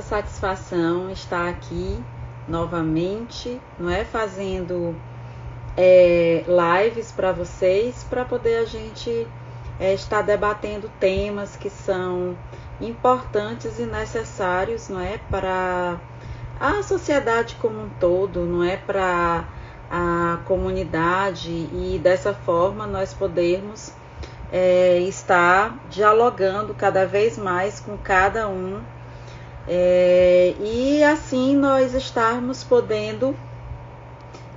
satisfação estar aqui novamente, não é? Fazendo lives para vocês, para poder a gente estar debatendo temas que são importantes e necessários, não é? Para a sociedade como um todo, não é? Para a comunidade, e dessa forma nós podermos estar dialogando cada vez mais com cada um, e assim nós estarmos podendo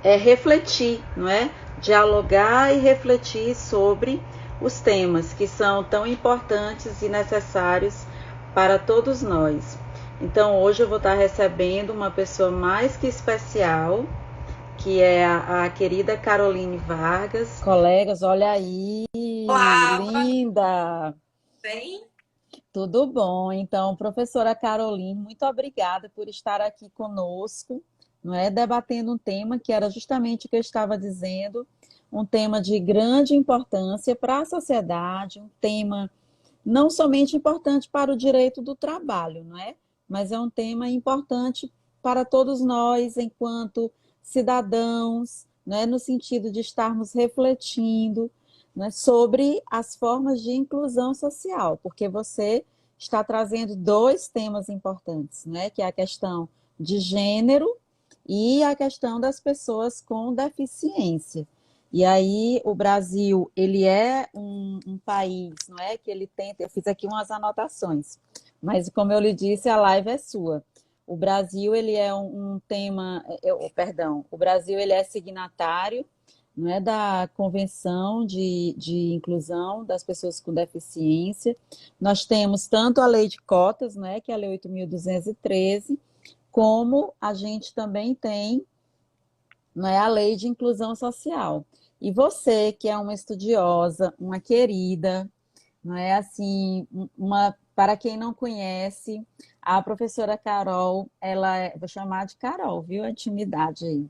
refletir, não é? Dialogar e refletir sobre os temas que são tão importantes e necessários para todos nós. Então hoje eu vou estar recebendo uma pessoa mais que especial, que é a querida Caroline Vargas. Colegas, olha aí, Olá, linda! bem? Tudo bom? Então, professora Caroline, muito obrigada por estar aqui conosco, não é? Debatendo um tema que era justamente o que eu estava dizendo, um tema de grande importância para a sociedade, um tema não somente importante para o direito do trabalho, não é? Mas é um tema importante para todos nós enquanto cidadãos, não é? No sentido de estarmos refletindo, não é? Sobre as formas de inclusão social, porque você está trazendo dois temas importantes, né? Que é a questão de gênero e a questão das pessoas com deficiência. E aí o Brasil, ele é um país, não é, que ele tenta, eu fiz aqui umas anotações, mas como eu lhe disse, a live é sua. O Brasil, ele é um tema, perdão, o Brasil, ele é signatário, não é, da Convenção de Inclusão das Pessoas com Deficiência. Nós temos tanto a lei de cotas, não é, que é a lei 8.213, como a gente também tem, não é, a lei de inclusão social. E você, que é uma estudiosa, uma querida, não é assim, uma, para quem não conhece, a professora Carol, ela é, vou chamar de Carol, viu? A intimidade aí.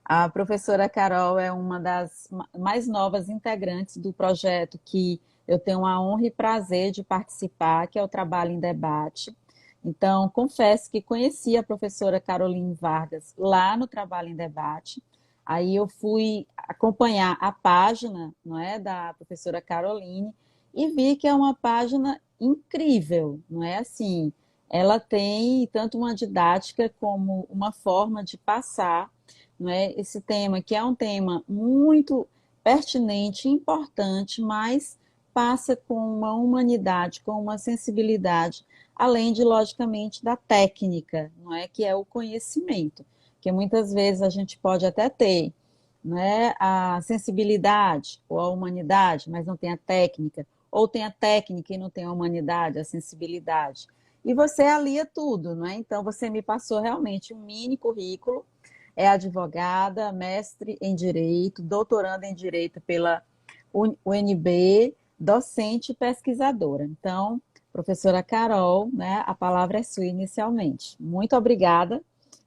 A professora Carol é uma das mais novas integrantes do projeto que eu tenho a honra e prazer de participar, que é o Trabalho em Debate. Então, confesso que conheci a professora Caroline Vargas lá no Trabalho em Debate. Aí eu fui acompanhar a página, não é, da professora Caroline, e vi que é uma página incrível, não é assim? Ela tem tanto uma didática como uma forma de passar, não é, esse tema, que é um tema muito pertinente, importante, mas passa com uma humanidade, com uma sensibilidade, além de, logicamente, da técnica, não é, que é o conhecimento, que muitas vezes a gente pode até ter, né, a sensibilidade ou a humanidade, mas não tem a técnica, ou tem a técnica e não tem a humanidade, a sensibilidade. E você alia tudo, não é? Então você me passou realmente um mini currículo. É advogada, mestre em Direito, doutoranda em Direito pela UNB, docente e pesquisadora. Então, professora Carol, né, a palavra é sua inicialmente. Muito obrigada,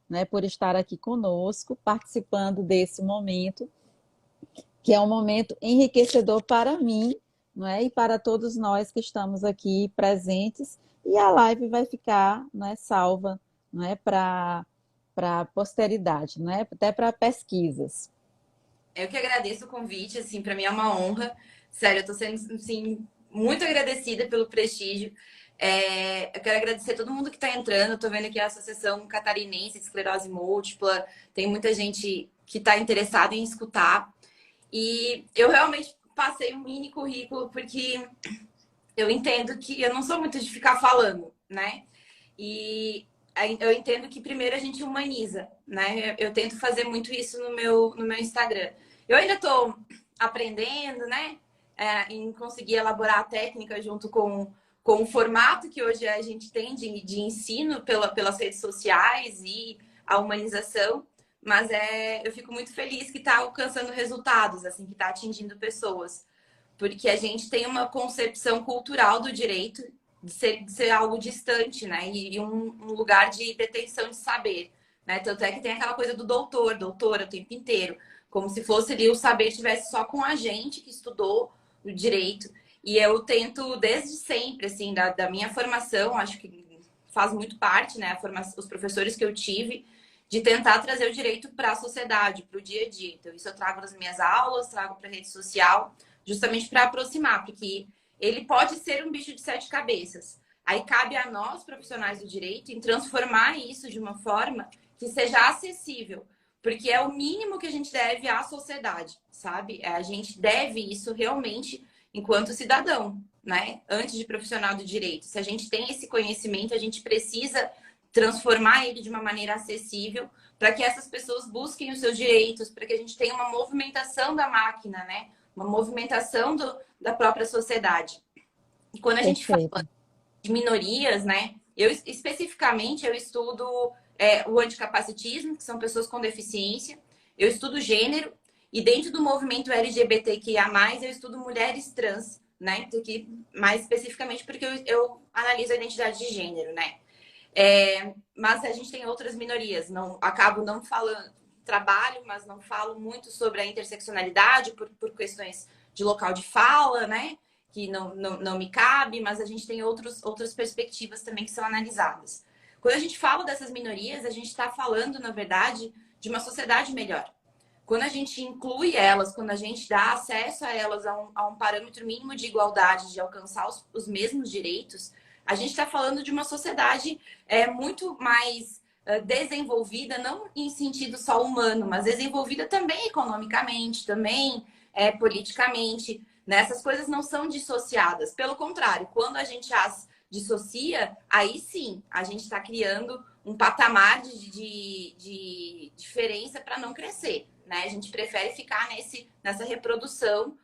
né, por estar aqui conosco, participando desse momento, que é um momento enriquecedor para mim, não é, e para todos nós que estamos aqui presentes. E a live vai ficar, não é, salva, não é, para a posteridade, né? Até para pesquisas. Eu que agradeço o convite, assim, para mim é uma honra. Sério, eu tô sendo, assim, muito agradecida pelo prestígio. Eu quero agradecer a todo mundo que está entrando. Eu tô vendo aqui a Associação Catarinense de Esclerose Múltipla. Tem muita gente que está interessada em escutar. E eu realmente passei um mini currículo porque eu entendo que eu não sou muito de ficar falando, né? E eu entendo que primeiro a gente humaniza, né? Eu tento fazer muito isso no meu Instagram. Eu ainda estou aprendendo, né? Em conseguir elaborar a técnica junto com o formato que hoje a gente tem de ensino pelas redes sociais e a humanização. Mas eu fico muito feliz que está alcançando resultados, assim, que está atingindo pessoas. Porque a gente tem uma concepção cultural do direito de ser algo distante, né? E um lugar de detenção de saber, né? Tanto é que tem aquela coisa do doutora o tempo inteiro, como se fosse ali o saber estivesse só com a gente que estudou o direito. E eu tento desde sempre, assim, da minha formação, acho que faz muito parte, né? Os professores que eu tive, de tentar trazer o direito para a sociedade, para o dia a dia. Então, isso eu trago nas minhas aulas, trago para a rede social, justamente para aproximar, porque ele pode ser um bicho de sete cabeças. Aí cabe a nós, profissionais do direito, em transformar isso de uma forma que seja acessível, porque é o mínimo que a gente deve à sociedade, sabe? A gente deve isso realmente enquanto cidadão, né? Antes de profissional do direito. Se a gente tem esse conhecimento, a gente precisa transformar ele de uma maneira acessível para que essas pessoas busquem os seus direitos, para que a gente tenha uma movimentação da máquina, né? Uma movimentação da própria sociedade. E quando a gente fala Perfeito. de minorias, né? Eu especificamente eu estudo o anticapacitismo, que são pessoas com deficiência. Eu estudo gênero e dentro do movimento LGBTQIA+, eu estudo mulheres trans, né? Que, mais especificamente porque eu analiso a identidade de gênero, né? Mas a gente tem outras minorias. Acabo não falando, trabalho, mas não falo muito sobre a interseccionalidade por questões de local de fala, né? Que não me cabe, mas a gente tem outras perspectivas também que são analisadas. Quando a gente fala dessas minorias, a gente está falando, na verdade, de uma sociedade melhor. Quando a gente inclui elas, quando a gente dá acesso a elas a um parâmetro mínimo de igualdade, de alcançar os mesmos direitos, a gente está falando de uma sociedade muito mais desenvolvida, não em sentido só humano, mas desenvolvida também economicamente, também politicamente. Né? Essas coisas não são dissociadas. Pelo contrário, quando a gente as dissocia, aí sim a gente está criando um patamar de diferença para não crescer. Né? A gente prefere ficar nessa reprodução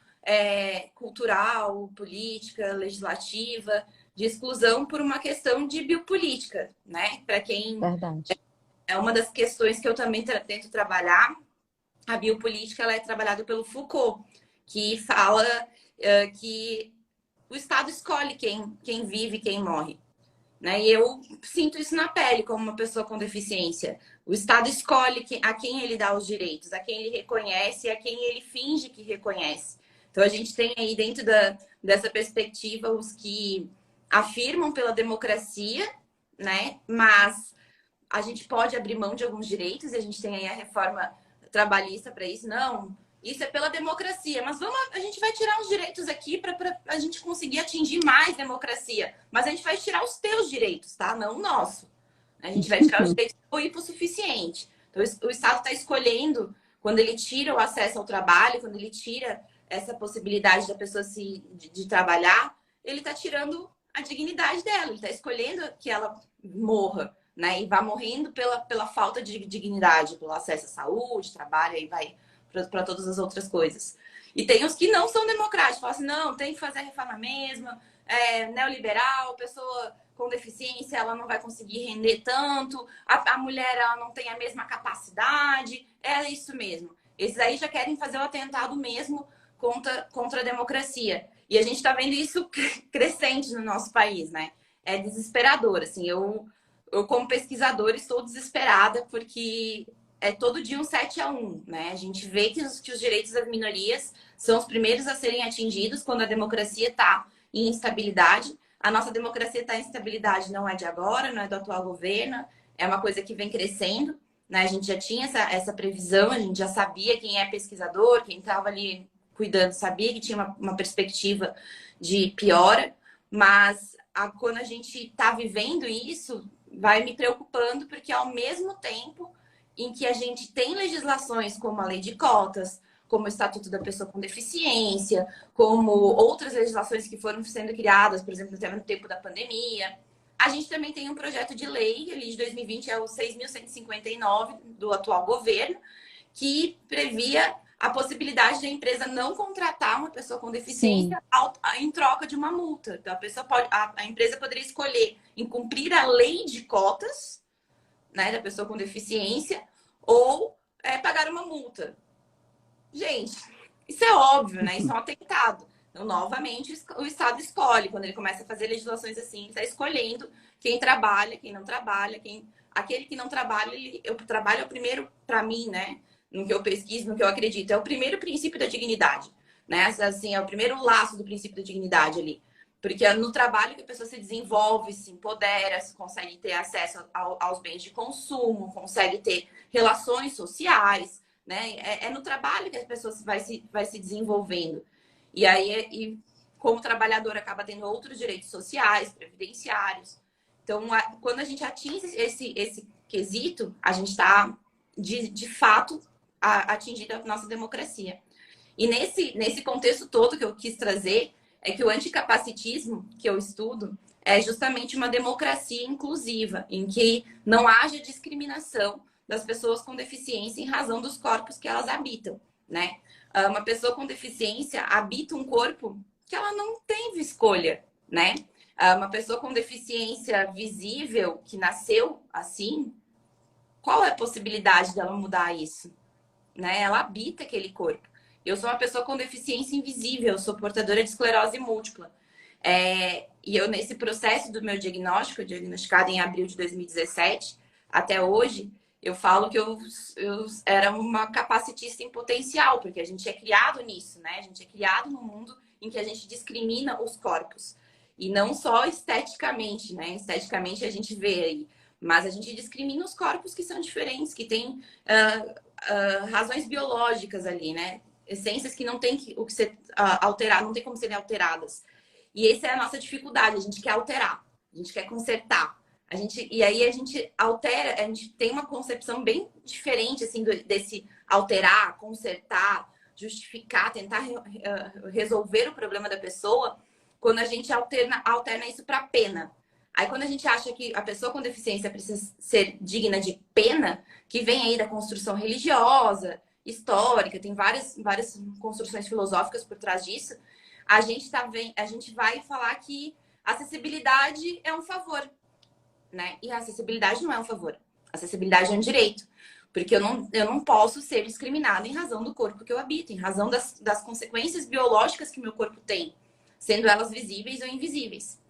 cultural, política, legislativa, de exclusão por uma questão de biopolítica, né? Para quem Verdade. é uma das questões que eu também tento trabalhar, a biopolítica ela é trabalhada pelo Foucault, que fala que o Estado escolhe quem vive e quem morre. Né? E eu sinto isso na pele como uma pessoa com deficiência. O Estado escolhe a quem ele dá os direitos, a quem ele reconhece e a quem ele finge que reconhece. Então a gente tem aí dentro dessa perspectiva os que afirmam pela democracia, né? Mas a gente pode abrir mão de alguns direitos e a gente tem aí a reforma trabalhista para isso. Não, isso é pela democracia, mas a gente vai tirar os direitos aqui para a gente conseguir atingir mais democracia. Mas a gente vai tirar os teus direitos, tá? Não o nosso. A gente vai tirar os direitos do hipossuficiente. Então, o Estado está escolhendo, quando ele tira o acesso ao trabalho, quando ele tira essa possibilidade da pessoa de trabalhar, ele está tirando a dignidade dela, ele está escolhendo que ela morra, né? E vá morrendo pela falta de dignidade, pelo acesso à saúde, trabalho, aí vai para todas as outras coisas. E tem os que não são democráticos, falam assim, não, tem que fazer a reforma mesmo, neoliberal, pessoa com deficiência, ela não vai conseguir render tanto, a mulher ela não tem a mesma capacidade, é isso mesmo. Esses aí já querem fazer o atentado mesmo contra a democracia. E a gente está vendo isso crescente no nosso país, né? É desesperador, assim, eu como pesquisadora estou desesperada porque é todo dia um 7-1, né? A gente vê que os direitos das minorias são os primeiros a serem atingidos quando a democracia está em instabilidade. A nossa democracia está em instabilidade não é de agora, não é do atual governo, é uma coisa que vem crescendo, né? A gente já tinha essa previsão, a gente já sabia quem é pesquisador, quem estava ali cuidando, sabia que tinha uma perspectiva de piora, mas quando a gente está vivendo isso, vai me preocupando, porque ao mesmo tempo em que a gente tem legislações como a lei de cotas, como o Estatuto da Pessoa com Deficiência, como outras legislações que foram sendo criadas, por exemplo, no tempo da pandemia, a gente também tem um projeto de lei, ali de 2020, é o 6.159 do atual governo, que previa a possibilidade de a empresa não contratar uma pessoa com deficiência em troca de uma multa. Então, a empresa poderia escolher em cumprir a lei de cotas, né, da pessoa com deficiência, ou pagar uma multa. Gente, isso é óbvio, né? Isso é um atentado. Então, novamente, o Estado escolhe. Quando ele começa a fazer legislações assim, ele está escolhendo quem trabalha, quem não trabalha, aquele que não trabalha, o trabalho é o primeiro, para mim, né? No que eu pesquiso, no que eu acredito, é o primeiro princípio da dignidade, né? Assim, é o primeiro laço do princípio da dignidade ali. Porque é no trabalho que a pessoa se desenvolve, se empodera, consegue ter acesso aos bens de consumo, consegue ter relações sociais, né? É no trabalho que as pessoas vai se desenvolvendo. E aí, como trabalhador, acaba tendo outros direitos sociais, previdenciários. Então, quando a gente atinge esse quesito, a gente está, de fato, atingindo a nossa democracia. E nesse contexto todo que eu quis trazer, é que o anticapacitismo que eu estudo é justamente uma democracia inclusiva, em que não haja discriminação das pessoas com deficiência em razão dos corpos que elas habitam, né? Uma pessoa com deficiência habita um corpo que ela não teve escolha, né? Uma pessoa com deficiência visível, que nasceu assim, qual é a possibilidade dela mudar isso? Né? Ela habita aquele corpo. Eu sou uma pessoa com deficiência invisível, eu sou portadora de esclerose múltipla. E eu, nesse processo do meu diagnóstico, diagnosticada em abril de 2017, até hoje, eu falo que eu era uma capacitista em potencial, porque a gente é criado nisso, né? A gente é criado num mundo em que a gente discrimina os corpos. E não só esteticamente, né? Esteticamente a gente vê aí. Mas a gente discrimina os corpos que são diferentes, que têm razões biológicas ali, né? Essências que não tem o que ser alterar, não tem como serem alteradas. E essa é a nossa dificuldade, a gente quer alterar, a gente quer consertar. E aí a gente altera, a gente tem uma concepção bem diferente assim desse alterar, consertar, justificar, tentar resolver o problema da pessoa, quando a gente alterna isso para pena. Aí quando a gente acha que a pessoa com deficiência precisa ser digna de pena, que vem aí da construção religiosa, histórica, tem várias construções filosóficas por trás disso, a gente vai falar que acessibilidade é um favor, né? E a acessibilidade não é um favor. A acessibilidade é um direito. Porque eu não posso ser discriminada em razão do corpo que eu habito, em razão das consequências biológicas que meu corpo tem, sendo elas visíveis ou invisíveis.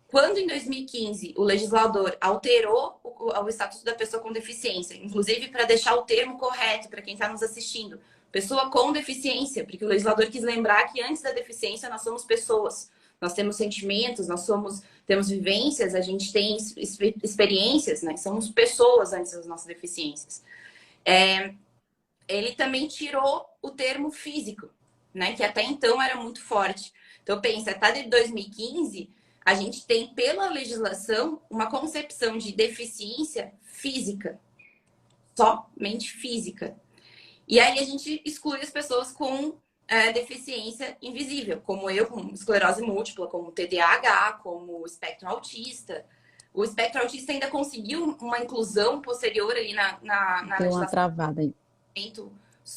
Quando, em 2015, o legislador alterou o Estatuto da Pessoa com Deficiência, inclusive para deixar o termo correto para quem está nos assistindo, pessoa com deficiência, porque o legislador quis lembrar que antes da deficiência nós somos pessoas, nós temos sentimentos, temos vivências, a gente tem experiências, né? Somos pessoas antes das nossas deficiências. Ele também tirou o termo físico, né? Que até então era muito forte. Então, pensa, até de 2015... a gente tem, pela legislação, uma concepção de deficiência física. Somente física. E aí a gente exclui as pessoas com deficiência invisível, como eu, com esclerose múltipla, como TDAH, como espectro autista. O espectro autista ainda conseguiu uma inclusão posterior ali na Deu uma legislação. travada aí.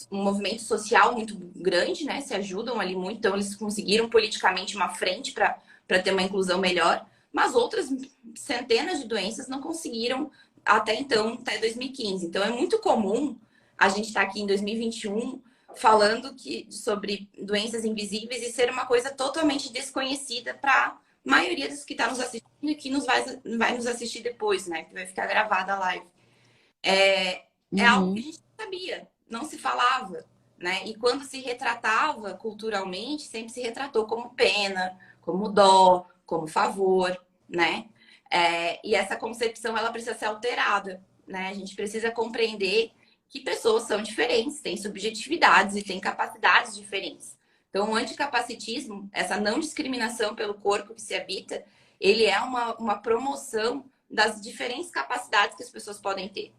Um movimento social muito grande, né? Se ajudam ali muito, então eles conseguiram politicamente uma frente para ter uma inclusão melhor, mas outras centenas de doenças não conseguiram até então, até 2015. Então é muito comum a gente estar aqui em 2021 falando sobre doenças invisíveis e ser uma coisa totalmente desconhecida para a maioria dos que está nos assistindo e que vai nos assistir depois, né? Que vai ficar gravada a live. É algo que a gente não sabia, não se falava, né? E quando se retratava culturalmente, sempre se retratou como pena, como dó, como favor, né? E essa concepção, ela precisa ser alterada, né? A gente precisa compreender que pessoas são diferentes, têm subjetividades e têm capacidades diferentes. Então, o anticapacitismo, essa não discriminação pelo corpo que se habita, ele é uma promoção das diferentes capacidades que as pessoas podem ter.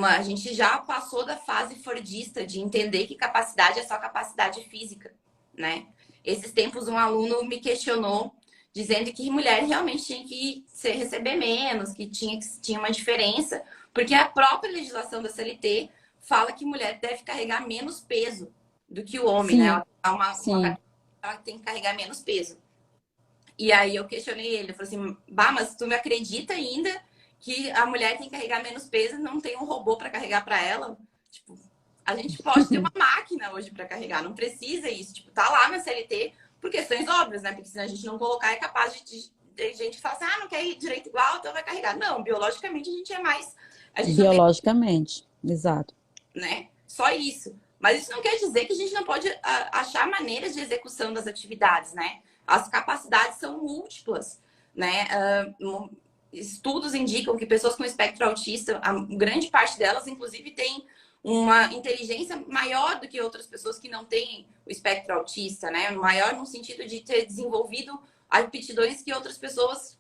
A gente já passou da fase fordista de entender que capacidade é só capacidade física, né? Esses tempos um aluno me questionou, dizendo que mulher realmente tinha que receber menos, que tinha uma diferença, porque a própria legislação da CLT fala que mulher deve carregar menos peso do que o homem, né? Ela tem que carregar menos peso. E aí eu questionei ele, eu falei assim, mas tu me acredita ainda que a mulher tem que carregar menos peso, não tem um robô para carregar para ela? Tipo, a gente pode ter uma máquina hoje para carregar, não precisa isso. Tipo, tá lá na CLT por questões óbvias, né? Porque se a gente não colocar, é capaz de gente falar assim, não quer ir direito igual, então vai carregar. Não, biologicamente a gente é mais... Biologicamente, exato. Né? Só isso. Mas isso não quer dizer que a gente não pode achar maneiras de execução das atividades, né? As capacidades são múltiplas, né? Estudos indicam que pessoas com espectro autista, a grande parte delas, inclusive, tem uma inteligência maior do que outras pessoas que não têm o espectro autista, né? Maior no sentido de ter desenvolvido aptidões que outras pessoas,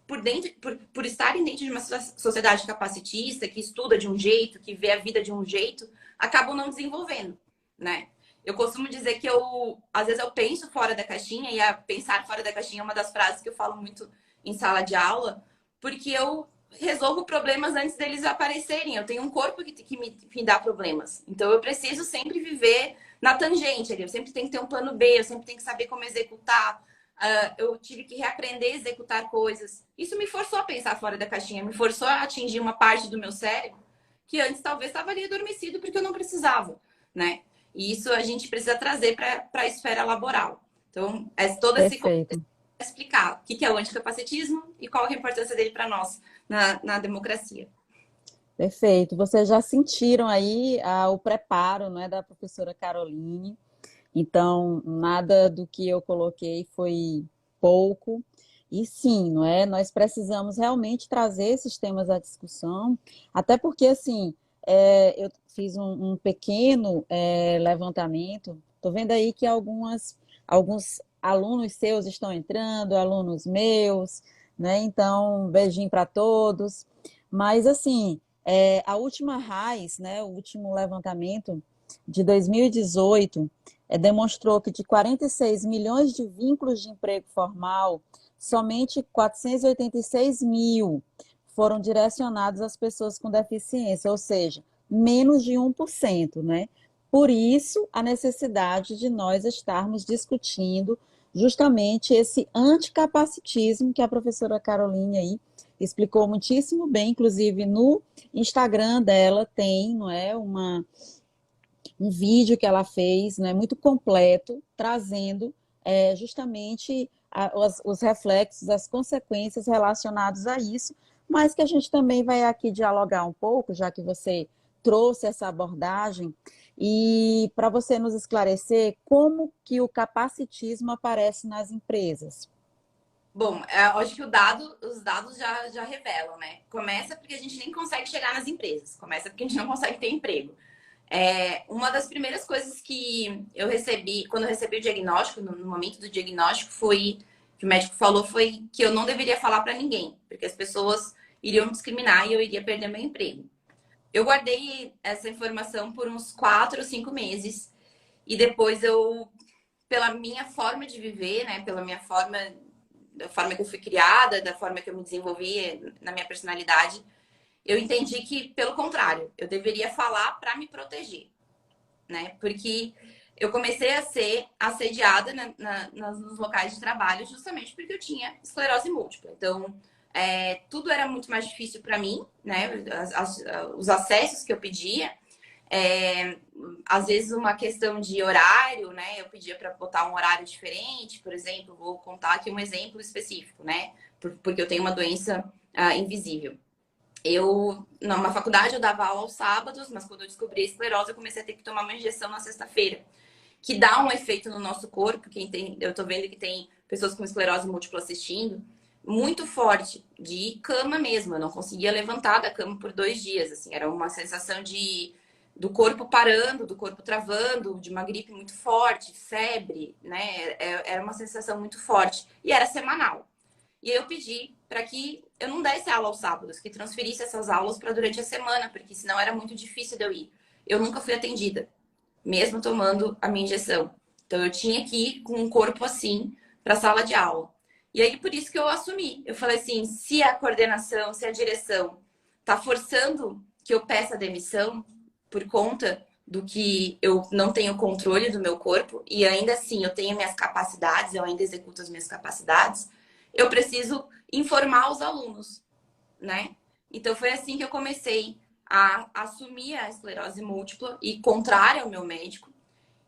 por estarem dentro de uma sociedade capacitista, que estuda de um jeito, que vê a vida de um jeito, acabam não desenvolvendo, né? Eu costumo dizer que às vezes eu penso fora da caixinha, e a pensar fora da caixinha é uma das frases que eu falo muito em sala de aula, porque eu resolvo problemas antes deles aparecerem. Eu tenho um corpo que me dá problemas. Então, eu preciso sempre viver na tangente. Eu sempre tenho que ter um plano B, eu sempre tenho que saber como executar. Eu tive que reaprender a executar coisas. Isso me forçou a pensar fora da caixinha, me forçou a atingir uma parte do meu cérebro que antes talvez estava ali adormecido porque eu não precisava, né? E isso a gente precisa trazer para a esfera laboral. Então, todo esse Perfeito. explicar o que é o anticapacitismo e qual é a importância dele para nós na democracia. Perfeito. Vocês já sentiram aí o preparo, não é, da professora Caroline. Então, nada do que eu coloquei foi pouco. E sim, não é? Nós precisamos realmente trazer esses temas à discussão, até porque, assim, eu fiz um pequeno levantamento. Estou vendo aí que alguns alunos seus estão entrando, alunos meus, né? Então, beijinho para todos. Mas, assim, a última RAIS, né, o último levantamento de 2018, demonstrou que de 46 milhões de vínculos de emprego formal, somente 486 mil foram direcionados às pessoas com deficiência, ou seja, menos de 1%, né? Por isso, a necessidade de nós estarmos discutindo justamente esse anticapacitismo que a professora Caroline aí explicou muitíssimo bem, inclusive no Instagram dela tem, não é, um vídeo que ela fez, né, muito completo, trazendo justamente os reflexos, as consequências relacionadas a isso, mas que a gente também vai aqui dialogar um pouco, já que você trouxe essa abordagem, e para você nos esclarecer como que o capacitismo aparece nas empresas. Bom, acho que os dados já revelam, né? Começa porque a gente nem consegue chegar nas empresas, começa porque a gente não consegue ter emprego. Uma das primeiras coisas que eu recebi, quando eu recebi o diagnóstico, no momento do diagnóstico, que o médico falou foi que eu não deveria falar para ninguém, porque as pessoas iriam me discriminar e eu iria perder meu emprego. Eu guardei essa informação por uns 4 ou 5 meses e depois pela minha forma de viver, né, da forma que eu fui criada, da forma que eu me desenvolvi na minha personalidade, eu entendi que, pelo contrário, eu deveria falar para me proteger, né? Porque eu comecei a ser assediada nos locais de trabalho justamente porque eu tinha esclerose múltipla. Então, tudo era muito mais difícil para mim, né? Os acessos que eu pedia, às vezes uma questão de horário, né? Eu pedia para botar um horário diferente, por exemplo, vou contar aqui um exemplo específico, né? Porque eu tenho uma doença invisível. Numa faculdade, eu dava aula aos sábados, mas quando eu descobri a esclerose, eu comecei a ter que tomar uma injeção na sexta-feira, que dá um efeito no nosso corpo. Eu tô vendo que tem pessoas com esclerose múltipla assistindo, muito forte, de cama mesmo. Eu não conseguia levantar da cama por 2 dias, assim, era uma sensação do corpo parando, do corpo travando, de uma gripe muito forte, febre, né? Era uma sensação muito forte. E era semanal. E eu pedi para que eu não desse aula aos sábados, que transferisse essas aulas para durante a semana, porque senão era muito difícil de eu ir. Eu nunca fui atendida, mesmo tomando a minha injeção. Então eu tinha que ir com um corpo assim para a sala de aula. E aí por isso que eu assumi. Eu falei assim, se a coordenação, se a direção está forçando que eu peça demissão por conta do que eu não tenho controle do meu corpo e ainda assim eu tenho minhas capacidades, eu ainda executo as minhas capacidades, eu preciso informar os alunos, né? Então foi assim que eu comecei a assumir a esclerose múltipla e contrária ao meu médico.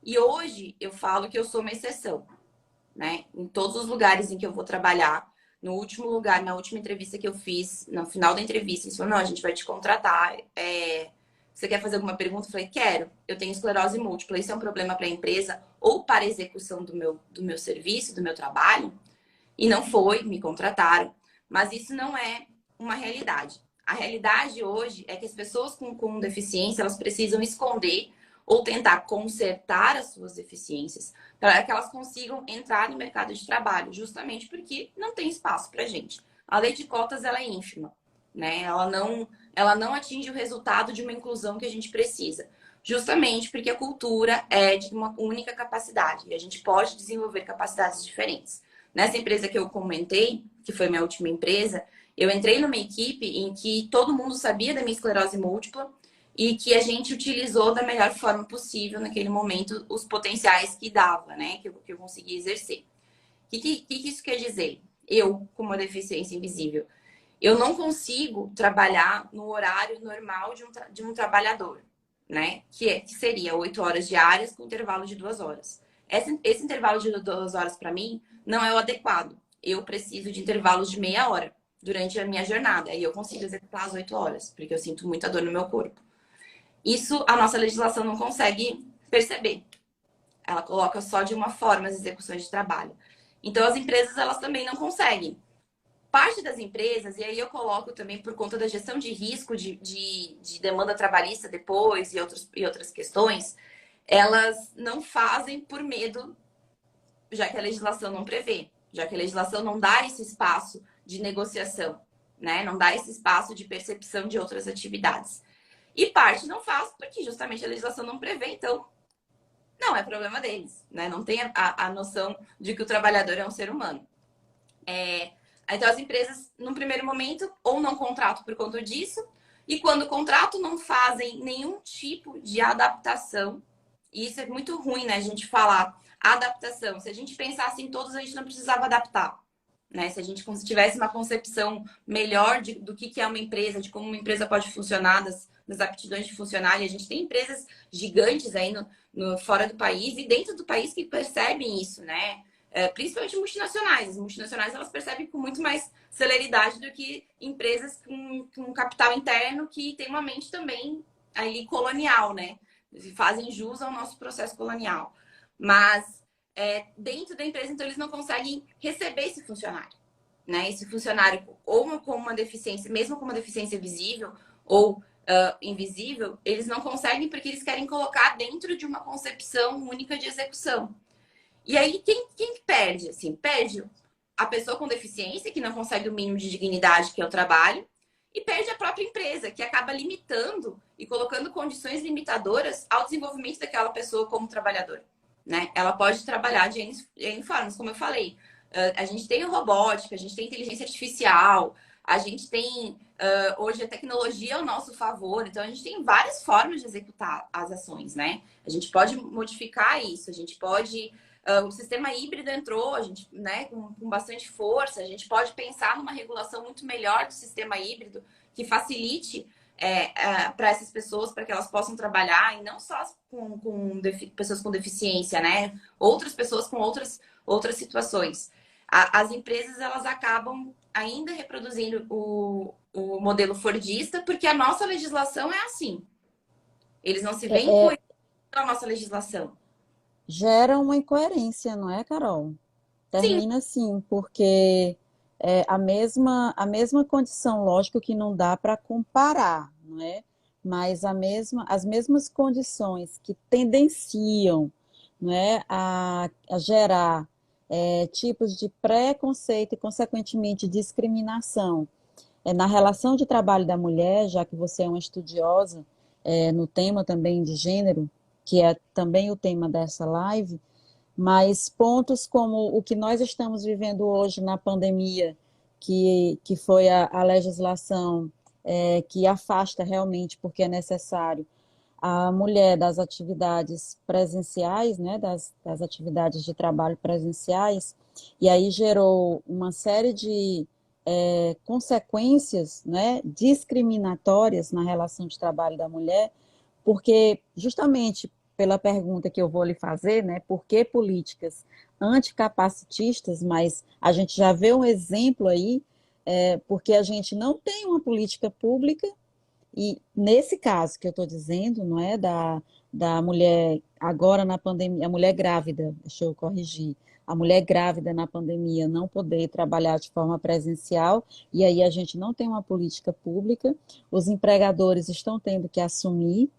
E hoje eu falo que eu sou uma exceção, né? Em todos os lugares em que eu vou trabalhar, no último lugar, na última entrevista que eu fiz, no final da entrevista, eles falaram, não, a gente vai te contratar. Você quer fazer alguma pergunta? Eu falei, quero. Eu tenho esclerose múltipla. Isso é um problema para a empresa ou para a execução do meu serviço, do meu trabalho? e não foi, me contrataram. Mas isso não é uma realidade. A realidade hoje é que as pessoas com deficiência, elas precisam esconder ou tentar consertar as suas deficiências para que elas consigam entrar no mercado de trabalho, justamente porque não tem espaço para gente. A lei de cotas, ela é ínfima, né? Ela não atinge o resultado de uma inclusão que a gente precisa. Justamente porque a cultura é de uma única capacidade e a gente pode desenvolver capacidades diferentes. Nessa empresa que eu comentei, que foi minha última empresa, eu entrei numa equipe em que todo mundo sabia da minha esclerose múltipla e que a gente utilizou da melhor forma possível naquele momento os potenciais que dava, né? Que eu conseguia exercer. O que isso quer dizer? Eu, com uma deficiência invisível, eu não consigo trabalhar no horário normal de um trabalhador, né? Que seria 8 horas diárias com intervalo de 2 horas. Esse intervalo de 2 horas, para mim, não é o adequado. Eu preciso de intervalos de meia hora durante a minha jornada. E eu consigo executar as 8 horas, porque eu sinto muita dor no meu corpo. Isso a nossa legislação não consegue perceber. Ela coloca só de uma forma as execuções de trabalho. Então, as empresas, elas também não conseguem. Parte das empresas, e aí eu coloco também por conta da gestão de risco de demanda trabalhista depois e outras questões, elas não fazem por medo, já que a legislação não prevê, já que a legislação não dá esse espaço de negociação, né? Não dá esse espaço de percepção de outras atividades. E parte não faz porque justamente a legislação não prevê, então não é problema deles, né? Não tem a noção de que o trabalhador é um ser humano. Então, as empresas, num primeiro momento, ou não contratam por conta disso, e quando contratam, não fazem nenhum tipo de adaptação. E isso é muito ruim, né? A gente falar adaptação. Se a gente pensasse em todos, a gente não precisava adaptar. Né? Se a gente tivesse uma concepção melhor do que é uma empresa, de como uma empresa pode funcionar, das aptidões de funcionário. A gente tem empresas gigantes aí fora do país e dentro do país que percebem isso, né? Principalmente multinacionais. As multinacionais, elas percebem com muito mais celeridade do que empresas com capital interno que tem uma mente também ali colonial, né? Fazem jus ao nosso processo colonial. Mas dentro da empresa, então, eles não conseguem receber esse funcionário, né? Esse funcionário ou com uma deficiência, mesmo com uma deficiência visível ou invisível, eles não conseguem porque eles querem colocar dentro de uma concepção única de execução. E aí, quem perde? Assim, perde a pessoa com deficiência, que não consegue o mínimo de dignidade que é o trabalho, e perde a própria empresa, que acaba limitando e colocando condições limitadoras ao desenvolvimento daquela pessoa como trabalhadora. Né? Ela pode trabalhar de N formas, como eu falei. A gente tem robótica, a gente tem inteligência artificial, a gente tem hoje a tecnologia ao nosso favor, então a gente tem várias formas de executar as ações, né? A gente pode modificar isso, a gente pode. O sistema híbrido entrou, a gente, né, com bastante força, a gente pode pensar numa regulação muito melhor do sistema híbrido que facilite para essas pessoas, para que elas possam trabalhar, e não só com pessoas com deficiência, né? Outras pessoas com outras situações. As empresas, elas acabam ainda reproduzindo o modelo fordista, porque a nossa legislação é assim. Eles não se veem com a nossa legislação. Gera uma incoerência, não é, Carol? Sim, Termina assim, porque é a mesma condição, lógico que não dá para comparar, não é? Mas as mesmas condições que tendenciam, não é, a gerar tipos de preconceito e, consequentemente, discriminação na relação de trabalho da mulher, já que você é uma estudiosa no tema também de gênero, que é também o tema dessa live, mas pontos como o que nós estamos vivendo hoje na pandemia, que foi a legislação que afasta realmente, porque é necessário, a mulher das atividades presenciais, né, das atividades de trabalho presenciais, e aí gerou uma série de consequências, né, discriminatórias na relação de trabalho da mulher, porque justamente pela pergunta que eu vou lhe fazer, né, por que políticas anticapacitistas, mas a gente já vê um exemplo aí, porque a gente não tem uma política pública e nesse caso que eu estou dizendo, não é da mulher agora na pandemia, a mulher grávida, deixa eu corrigir, a mulher grávida na pandemia não poder trabalhar de forma presencial, e aí a gente não tem uma política pública, os empregadores estão tendo que assumir,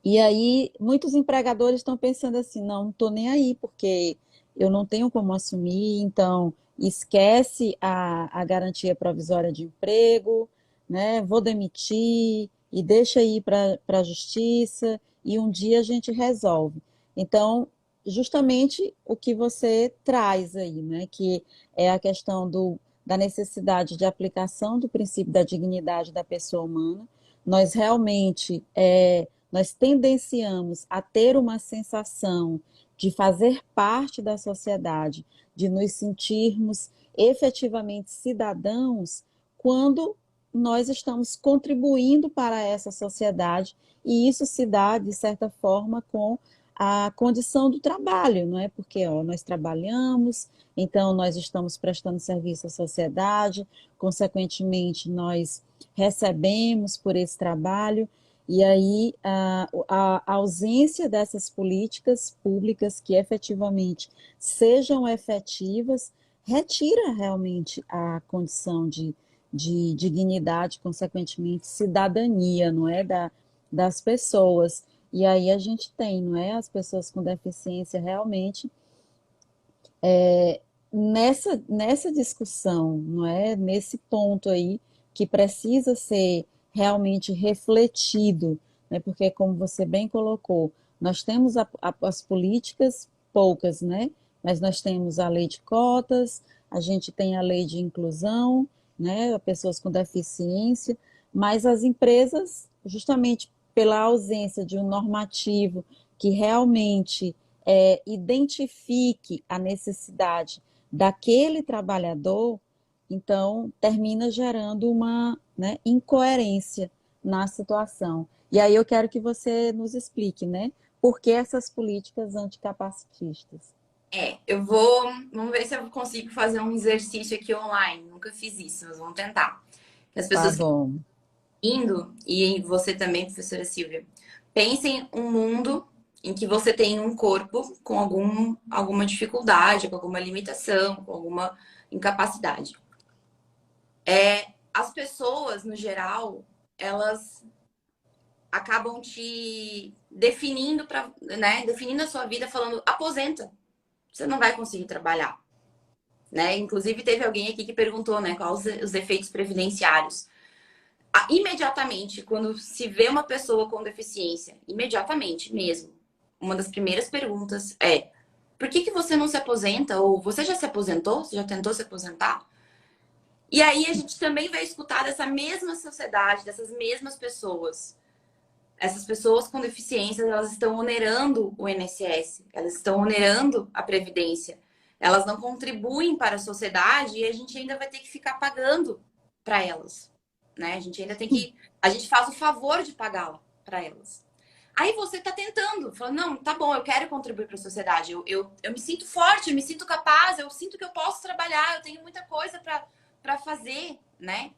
e aí muitos empregadores estão pensando assim, não estou nem aí, porque eu não tenho como assumir, então esquece a garantia provisória de emprego, né? Vou demitir e deixa ir para a justiça e um dia a gente resolve. Então, justamente o que você traz aí, né? Que é a questão da necessidade de aplicação do princípio da dignidade da pessoa humana. Nós realmente nós tendenciamos a ter uma sensação de fazer parte da sociedade, de nos sentirmos efetivamente cidadãos, quando nós estamos contribuindo para essa sociedade, e isso se dá, de certa forma, com a condição do trabalho, não é? Porque nós trabalhamos, então nós estamos prestando serviço à sociedade, consequentemente, nós recebemos por esse trabalho, e aí a ausência dessas políticas públicas que efetivamente sejam efetivas retira realmente a condição de dignidade, consequentemente cidadania, não é, das pessoas. E aí a gente tem, não é, as pessoas com deficiência realmente nessa discussão, não é, nesse ponto aí que precisa ser realmente refletido, né? Porque como você bem colocou, nós temos as políticas poucas, né? Mas nós temos a lei de cotas, a gente tem a lei de inclusão, né? Pessoas com deficiência, mas as empresas, justamente pela ausência de um normativo que realmente identifique a necessidade daquele trabalhador, então termina gerando uma, né, incoerência na situação. E aí eu quero que você nos explique, né, por que essas políticas anticapacitistas? Vamos ver se eu consigo fazer um exercício aqui online. Nunca fiz isso, mas vamos tentar. As Tá pessoas que estão bom. indo, e você também, professora Silvia, pensem um mundo em que você tem um corpo com alguma dificuldade, com alguma limitação, com alguma incapacidade. As pessoas, no geral, elas acabam te definindo né, definindo a sua vida falando aposenta, você não vai conseguir trabalhar, né? Inclusive teve alguém aqui que perguntou, né, quais os efeitos previdenciários. Imediatamente, quando se vê uma pessoa com deficiência, imediatamente mesmo, uma das primeiras perguntas é: por que você não se aposenta? Ou você já se aposentou? Você já tentou se aposentar? E aí a gente também vai escutar dessa mesma sociedade, dessas mesmas pessoas. Essas pessoas com deficiência, elas estão onerando o INSS, elas estão onerando a Previdência. Elas não contribuem para a sociedade e a gente ainda vai ter que ficar pagando para elas, né? A gente ainda tem que... A gente faz o favor de pagá-la para elas. Aí você está tentando, falando, não, tá bom, eu quero contribuir para a sociedade, eu me sinto forte, eu me sinto capaz, eu sinto que eu posso trabalhar, eu tenho muita coisa para fazer, né?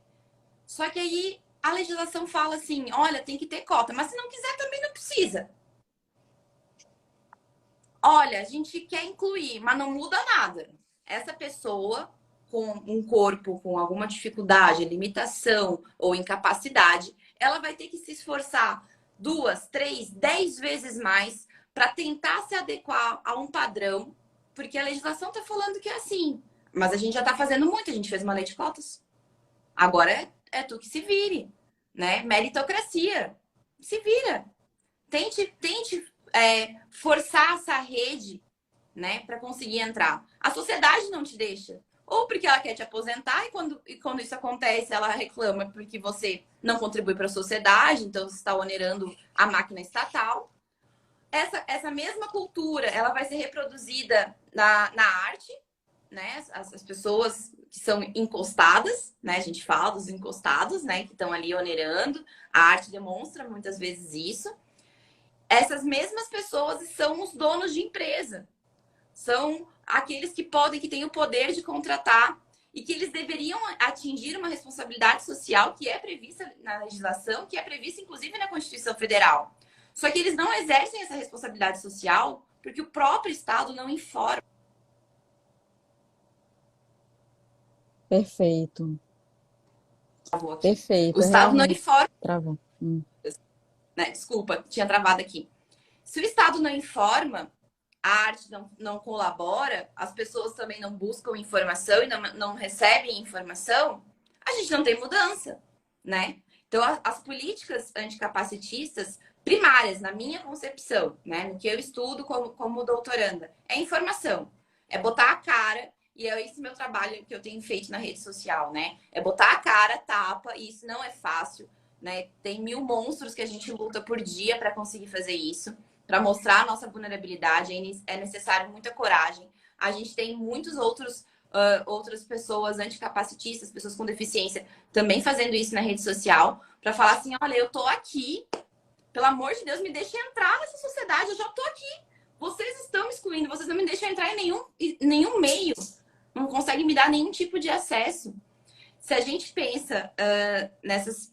Só que aí a legislação fala assim, olha, tem que ter cota, mas se não quiser também não precisa. Olha, a gente quer incluir, mas não muda nada. Essa pessoa com um corpo com alguma dificuldade, limitação ou incapacidade, ela vai ter que se esforçar 2, 3, 10 vezes mais para tentar se adequar a um padrão, porque a legislação está falando que é assim. Mas a gente já está fazendo muito, a gente fez uma lei de cotas. Agora é tu que se vire, né? Meritocracia. Se vira. Tente forçar essa rede, né, para conseguir entrar. A sociedade não te deixa. Ou porque ela quer te aposentar e quando isso acontece, ela reclama porque você não contribui para a sociedade, então você está onerando a máquina estatal. Essa mesma cultura, ela vai ser reproduzida na arte, né? As pessoas que são encostadas, né? A gente fala dos encostados, né? Que estão ali onerando. A arte demonstra muitas vezes isso. Essas mesmas pessoas são os donos de empresa. São aqueles que podem, que têm o poder de contratar e que eles deveriam atingir uma responsabilidade social que é prevista na legislação, que é prevista inclusive na Constituição Federal. Só que eles não exercem essa responsabilidade social porque o próprio Estado não informa. Perfeito, Travou aqui. O perfeito, Estado não realmente informa, travou. né? Desculpa, tinha travado aqui. Se o Estado não informa, a arte não colabora, as pessoas também não buscam informação e não recebem informação, a gente não tem mudança, né? Então, as políticas anticapacitistas primárias, na minha concepção, né, no que eu estudo como doutoranda, é informação, é botar a cara, e é esse meu trabalho que eu tenho feito na rede social, né? É botar a cara, tapa, e isso não é fácil, né? Tem 1000 monstros que a gente luta por dia para conseguir fazer isso, para mostrar a nossa vulnerabilidade, é necessário muita coragem. A gente tem muitos outras pessoas anticapacitistas, pessoas com deficiência, também fazendo isso na rede social, para falar assim: olha, eu tô aqui, pelo amor de Deus, me deixem entrar nessa sociedade, eu já tô aqui. Vocês estão me excluindo, vocês não me deixam entrar em nenhum meio, não conseguem me dar nenhum tipo de acesso. Se a gente pensa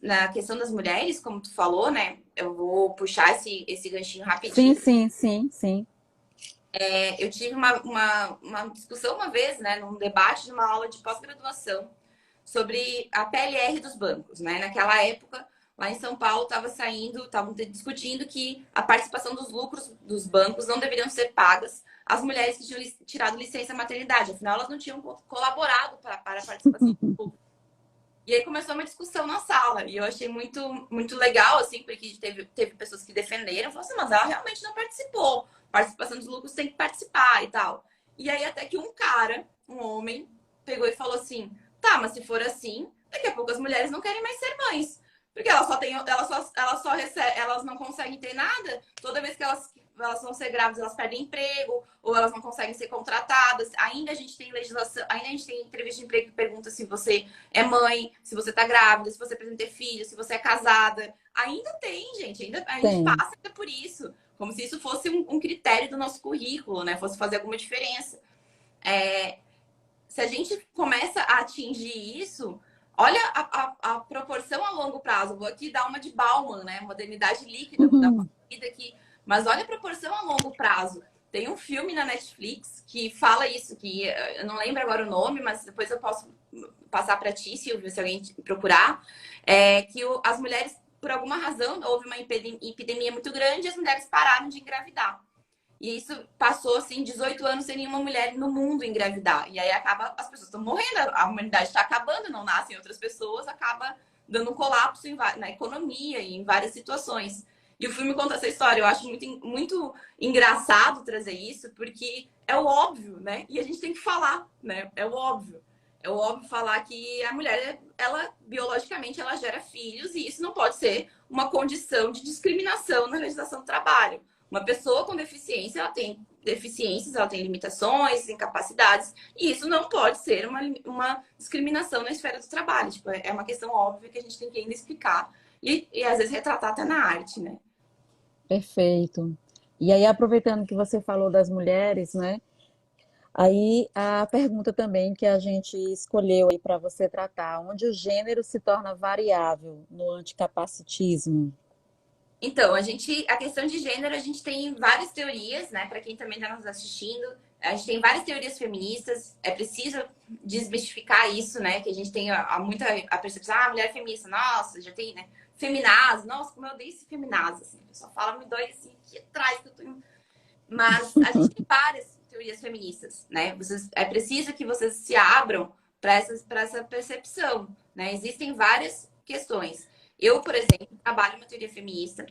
na questão das mulheres, como tu falou, né? Eu vou puxar esse ganchinho Sim, rapidinho. sim, sim, sim. Eu tive uma discussão uma vez, né, num debate de uma aula de pós-graduação sobre a PLR dos bancos, né? Naquela época, lá em São Paulo, estavam discutindo que a participação dos lucros dos bancos não deveriam ser pagas às mulheres que tinham tirado licença maternidade, afinal elas não tinham colaborado para a participação dos lucros. E aí começou uma discussão na sala. E eu achei muito legal, assim, porque teve pessoas que defenderam. Falaram assim, mas ela realmente não participou. Participação dos lucros tem que participar e tal. E aí até que um cara, um homem, pegou e falou assim, tá, mas se for assim, daqui a pouco as mulheres não querem mais ser mães. Porque elas não conseguem ter nada. Toda vez que elas vão ser grávidas, elas perdem emprego, ou elas não conseguem ser contratadas. Ainda a gente tem legislação, ainda a gente tem entrevista de emprego que pergunta se você é mãe, se você tá grávida, se você pretende ter filho, se você é casada. Ainda tem, gente. A gente Tem. passa por isso. Como se isso fosse um critério do nosso currículo, né? Fosse fazer alguma diferença. Se a gente começa a atingir isso, olha a proporção a longo prazo. Vou aqui dar uma de Bauman, né? Modernidade líquida, mudar uma vida aqui. Mas olha a proporção a longo prazo. Tem um filme na Netflix que fala isso, que eu não lembro agora o nome, mas depois eu posso passar para ti, Silvio, se alguém procurar, as mulheres, por alguma razão, houve uma epidemia muito grande e as mulheres pararam de engravidar. E isso passou, assim, 18 anos sem nenhuma mulher no mundo engravidar. E aí as pessoas estão morrendo, a humanidade está acabando, não nascem outras pessoas, acaba dando um colapso na economia e em várias situações. E o filme conta essa história. Eu acho muito engraçado trazer isso, porque é o óbvio, né? E a gente tem que falar, né? É o óbvio. É o óbvio falar que a mulher, ela, biologicamente, ela gera filhos e isso não pode ser uma condição de discriminação na legislação do trabalho. Uma pessoa com deficiência, ela tem deficiências, ela tem limitações, incapacidades, e isso não pode ser uma discriminação na esfera do trabalho. Tipo, é uma questão óbvia que a gente tem que ainda explicar e às vezes retratar até na arte, né? Perfeito. E aí, aproveitando que você falou das mulheres, né? Aí a pergunta também que a gente escolheu aí para você tratar, onde o gênero se torna variável no anticapacitismo? Então, a questão de gênero, a gente tem várias teorias, né? Para quem também está nos assistindo, a gente tem várias teorias feministas. É preciso desmistificar isso, né? Que a gente tem muita a percepção, mulher feminista, nossa, já tem, né? Feminaz, nossa, como eu odeio esse feminaz, assim. A pessoa fala, me dói assim, aqui atrás que eu tô. Mas a gente tem várias teorias feministas, né? É preciso que vocês se abram para essa percepção, né? Existem várias questões. Eu, por exemplo, trabalho uma teoria feminista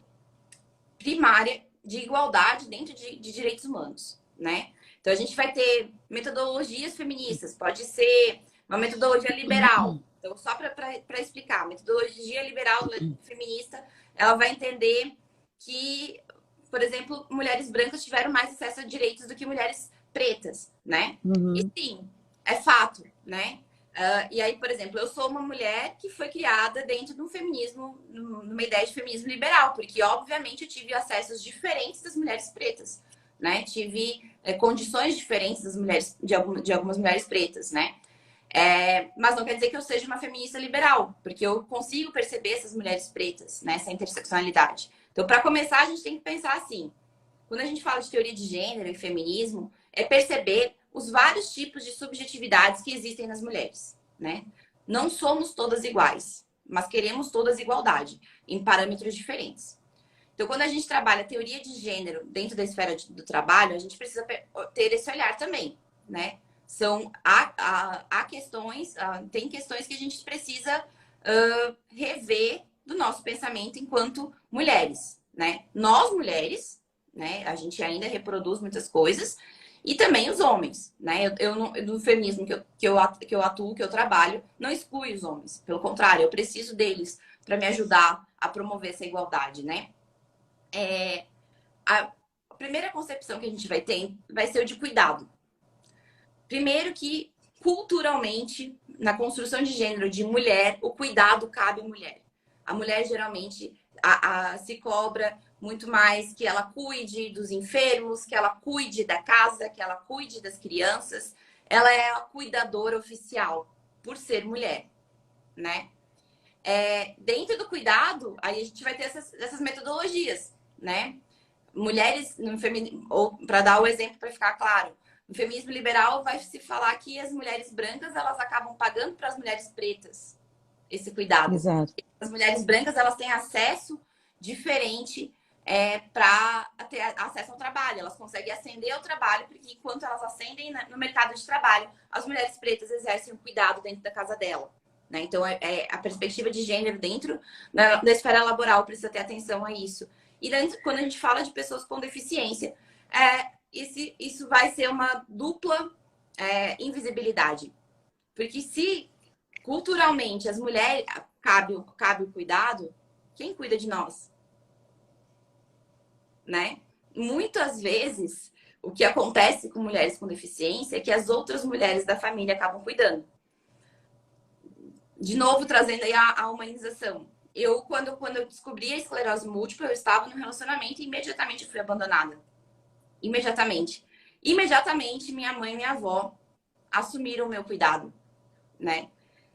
primária de igualdade dentro de direitos humanos, né? Então a gente vai ter metodologias feministas, pode ser uma metodologia liberal. Então, só para explicar, a metodologia liberal feminista, ela vai entender que, por exemplo, mulheres brancas tiveram mais acesso a direitos do que mulheres pretas, né? E Uhum. sim, é fato, né? E aí, por exemplo, eu sou uma mulher que foi criada dentro de um feminismo, numa ideia de feminismo liberal, porque, obviamente, eu tive acessos diferentes das mulheres pretas, né? Tive condições diferentes das mulheres, de algumas mulheres pretas, né? Mas não quer dizer que eu seja uma feminista liberal, porque eu consigo perceber essas mulheres pretas, né? Essa interseccionalidade. Então, para começar, a gente tem que pensar assim: quando a gente fala de teoria de gênero e feminismo, é perceber os vários tipos de subjetividades que existem nas mulheres, né? Não somos todas iguais, mas queremos todas igualdade, em parâmetros diferentes. Então, quando a gente trabalha teoria de gênero dentro da esfera do trabalho, a gente precisa ter esse olhar também, né? Há questões, tem questões que a gente precisa rever do nosso pensamento enquanto mulheres, né? Nós, mulheres, né? A gente ainda reproduz muitas coisas, e também os homens, né? No feminismo que eu atuo, que eu trabalho, não exclui os homens. Pelo contrário, eu preciso deles para me ajudar a promover essa igualdade, né? A primeira concepção que a gente vai ter vai ser o de cuidado. Primeiro que, culturalmente, na construção de gênero de mulher, o cuidado cabe à mulher. A mulher, geralmente, se cobra muito mais que ela cuide dos enfermos, que ela cuide da casa, que ela cuide das crianças. Ela é a cuidadora oficial, por ser mulher, né? Dentro do cuidado, aí a gente vai ter essas metodologias, né? Mulheres, no feminismo, ou para dar o exemplo para ficar claro, no feminismo liberal vai se falar que as mulheres brancas elas acabam pagando para as mulheres pretas esse cuidado. Exato. As mulheres brancas elas têm acesso diferente para ter acesso ao trabalho. Elas conseguem ascender ao trabalho, porque enquanto elas ascendem no mercado de trabalho, as mulheres pretas exercem o cuidado dentro da casa dela. Né? Então, a perspectiva de gênero dentro da esfera laboral precisa ter atenção a isso. E quando a gente fala de pessoas com deficiência, isso vai ser uma dupla invisibilidade. Porque se culturalmente as mulheres cabe o cuidado, quem cuida de nós? Né? Muitas vezes, o que acontece com mulheres com deficiência é que as outras mulheres da família acabam cuidando. De novo, trazendo aí a humanização. Quando eu descobri a esclerose múltipla, eu estava no relacionamento e imediatamente eu fui abandonada. Imediatamente. Imediatamente, minha mãe e minha avó assumiram o meu cuidado, né?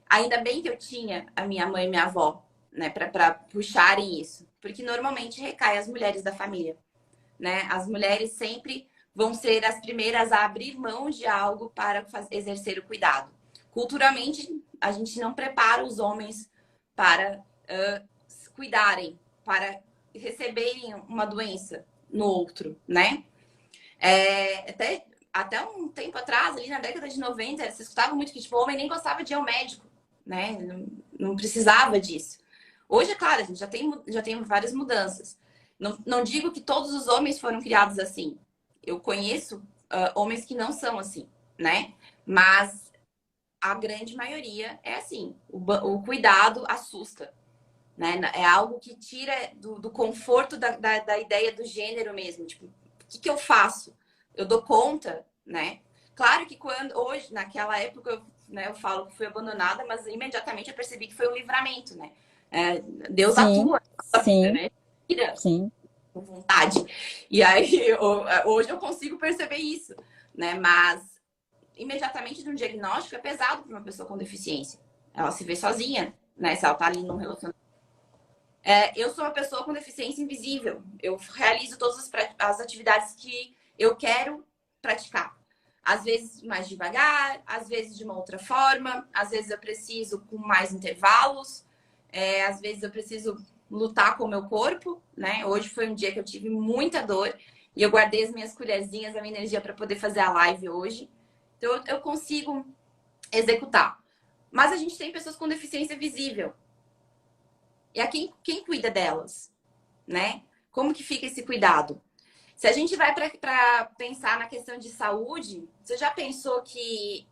Ainda bem que eu tinha a minha mãe e minha avó, né? Para puxarem isso. Porque normalmente recai as mulheres da família, né? As mulheres sempre vão ser as primeiras a abrir mão de algo para exercer o cuidado. Culturalmente, a gente não prepara os homens para cuidarem, para receberem uma doença no outro, né? Até um tempo atrás, ali na década de 90, se escutava muito que tipo, o homem nem gostava de ir ao médico, né? Não precisava disso. Hoje, é claro, a gente já tem várias mudanças. Não digo que todos os homens foram criados assim. Eu conheço homens que não são assim, né? Mas a grande maioria é assim. O cuidado assusta, né? É algo que tira do conforto da ideia do gênero mesmo. Tipo, o que eu faço? Eu dou conta, né? Claro que hoje, naquela época, eu falo que fui abandonada, mas imediatamente eu percebi que foi um livramento, né? Deus Sim, atua na vida, sim, né? Tira sim. com vontade. E aí, hoje eu consigo perceber isso, né? Mas imediatamente de um diagnóstico é pesado para uma pessoa com deficiência. Ela se vê sozinha, né? Se ela tá ali num relacionamento. Eu sou uma pessoa com deficiência invisível. Eu realizo todas as atividades que eu quero praticar. Às vezes mais devagar, às vezes de uma outra forma, às vezes eu preciso com mais intervalos, às vezes eu preciso lutar com o meu corpo, né? Hoje foi um dia que eu tive muita dor e eu guardei as minhas colherzinhas, a minha energia para poder fazer a live hoje. Então eu consigo executar. Mas a gente tem pessoas com deficiência visível. E a quem cuida delas, né? Como que fica esse cuidado? Se a gente vai para pensar na questão de saúde, você já pensou que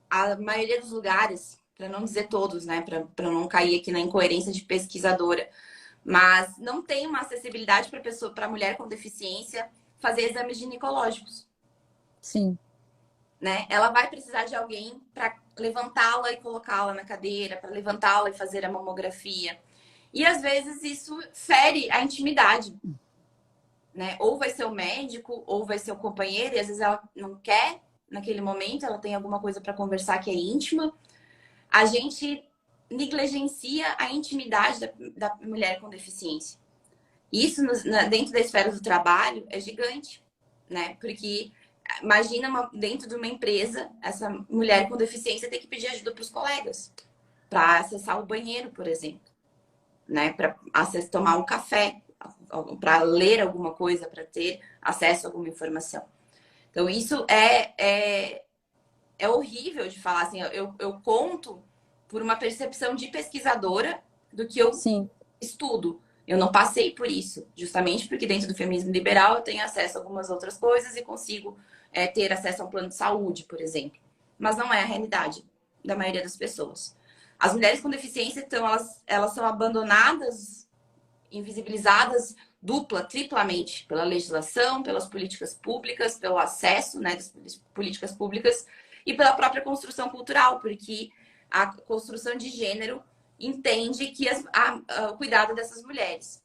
a maioria dos lugares, para não dizer todos, né? Para não cair aqui na incoerência de pesquisadora, mas não tem uma acessibilidade para mulher com deficiência fazer exames ginecológicos. Sim. Né? Ela vai precisar de alguém para levantá-la e colocá-la na cadeira, para levantá-la e fazer a mamografia. E às vezes isso fere a intimidade, né? Ou vai ser o médico, ou vai ser o companheiro, e às vezes ela não quer naquele momento, ela tem alguma coisa para conversar que é íntima. A gente negligencia a intimidade da mulher com deficiência. Isso dentro da esfera do trabalho é gigante, né? Porque Imagina dentro de uma empresa, essa mulher com deficiência ter que pedir ajuda para os colegas, para acessar o banheiro, por exemplo, né? Para tomar um café, para ler alguma coisa, para ter acesso a alguma informação. Então, isso é horrível de falar. Assim, eu conto por uma percepção de pesquisadora do que eu Sim, estudo. Eu não passei por isso, justamente porque dentro do feminismo liberal eu tenho acesso a algumas outras coisas e consigo ter acesso a um plano de saúde, por exemplo. Mas não é a realidade da maioria das pessoas. As mulheres com deficiência, então, elas são abandonadas, invisibilizadas dupla, triplamente, pela legislação, pelas políticas públicas, pelo acesso, né, das políticas públicas e pela própria construção cultural, porque a construção de gênero entende que o cuidado dessas mulheres.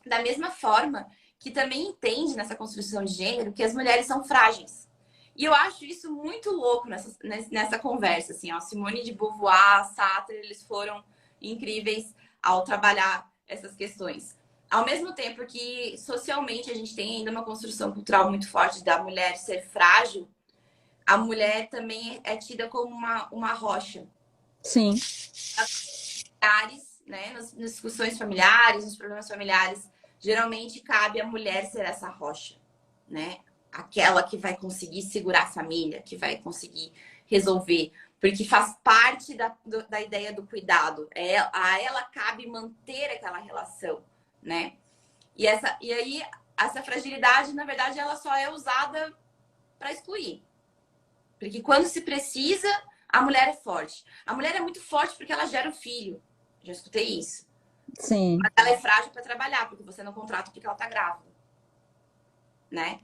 Da mesma forma que também entende nessa construção de gênero que as mulheres são frágeis. E eu acho isso muito louco nessa conversa. Assim, ó, Simone de Beauvoir, Sartre, eles foram incríveis ao trabalhar essas questões. Ao mesmo tempo que socialmente a gente tem ainda uma construção cultural muito forte da mulher ser frágil, a mulher também é tida como uma rocha. sim. Né, nas discussões familiares, nos problemas familiares, geralmente cabe à mulher ser essa rocha, né? Aquela que vai conseguir segurar a família, que vai conseguir resolver, porque faz parte da ideia do cuidado. A ela cabe manter aquela relação, né? E aí, essa fragilidade, na verdade, ela só é usada para excluir. Porque quando se precisa, a mulher é forte. A mulher é muito forte porque ela gera o filho. Já escutei isso. Sim. Mas ela é frágil para trabalhar, porque você não contrata porque ela tá grávida. Né?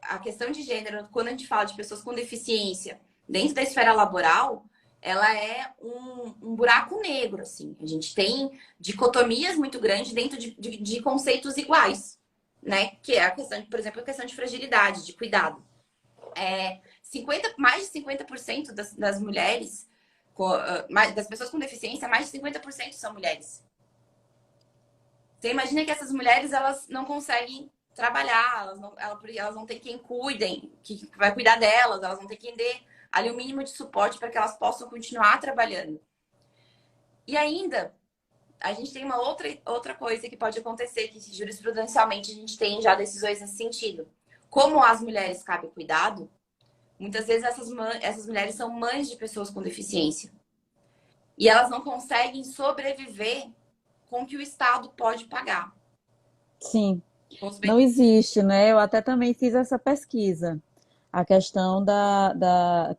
A questão de gênero, quando a gente fala de pessoas com deficiência dentro da esfera laboral, ela é um buraco negro, assim. A gente tem dicotomias muito grandes dentro de conceitos iguais, né? Que é a questão, por exemplo, a questão de fragilidade, de cuidado. Mais de 50% das mulheres, das pessoas com deficiência, mais de 50% são mulheres. Você imagina que essas mulheres, elas não conseguem trabalhar, elas não têm quem cuidem, que vai cuidar delas, elas não têm quem dê ali o mínimo de suporte para que elas possam continuar trabalhando. E ainda, a gente tem uma outra coisa que pode acontecer, que jurisprudencialmente a gente tem já decisões nesse sentido. Como as mulheres cabe cuidado, muitas vezes essas mulheres são mães de pessoas com deficiência. E elas não conseguem sobreviver com o que o Estado pode pagar. Sim, não existe, né? Eu até também fiz essa pesquisa. A questão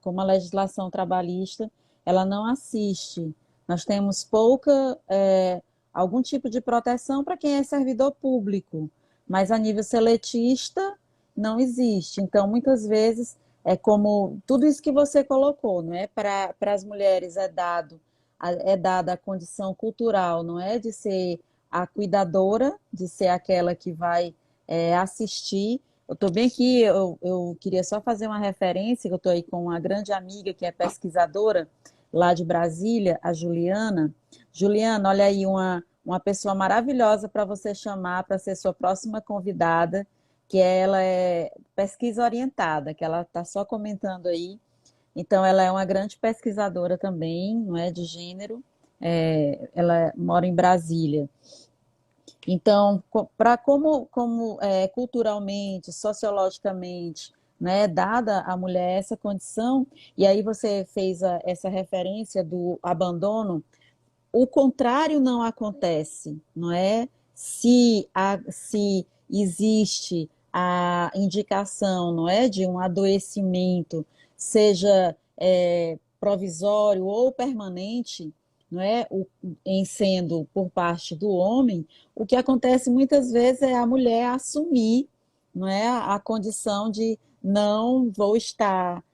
como a legislação trabalhista, ela não assiste. Nós temos algum tipo de proteção para quem é servidor público, mas a nível seletista não existe. Então, muitas vezes, é como tudo isso que você colocou, não é? Para as mulheres é dada a condição cultural, não é? De ser a cuidadora, de ser aquela que vai assistir. Eu estou bem aqui, eu queria só fazer uma referência, que eu estou aí com uma grande amiga que é pesquisadora lá de Brasília, a Juliana. Juliana, olha aí uma pessoa maravilhosa para você chamar para ser sua próxima convidada, que ela é pesquisa orientada, que ela está só comentando aí. Então, ela é uma grande pesquisadora também, não é, de gênero. Ela mora em Brasília. Então, culturalmente, sociologicamente, né, dada a mulher essa condição, e aí você fez essa referência do abandono, o contrário não acontece, não é? Se existe a indicação, não é, de um adoecimento, seja provisório ou permanente, não é, em sendo por parte do homem, o que acontece muitas vezes é a mulher assumir, não é, a condição de não vou estar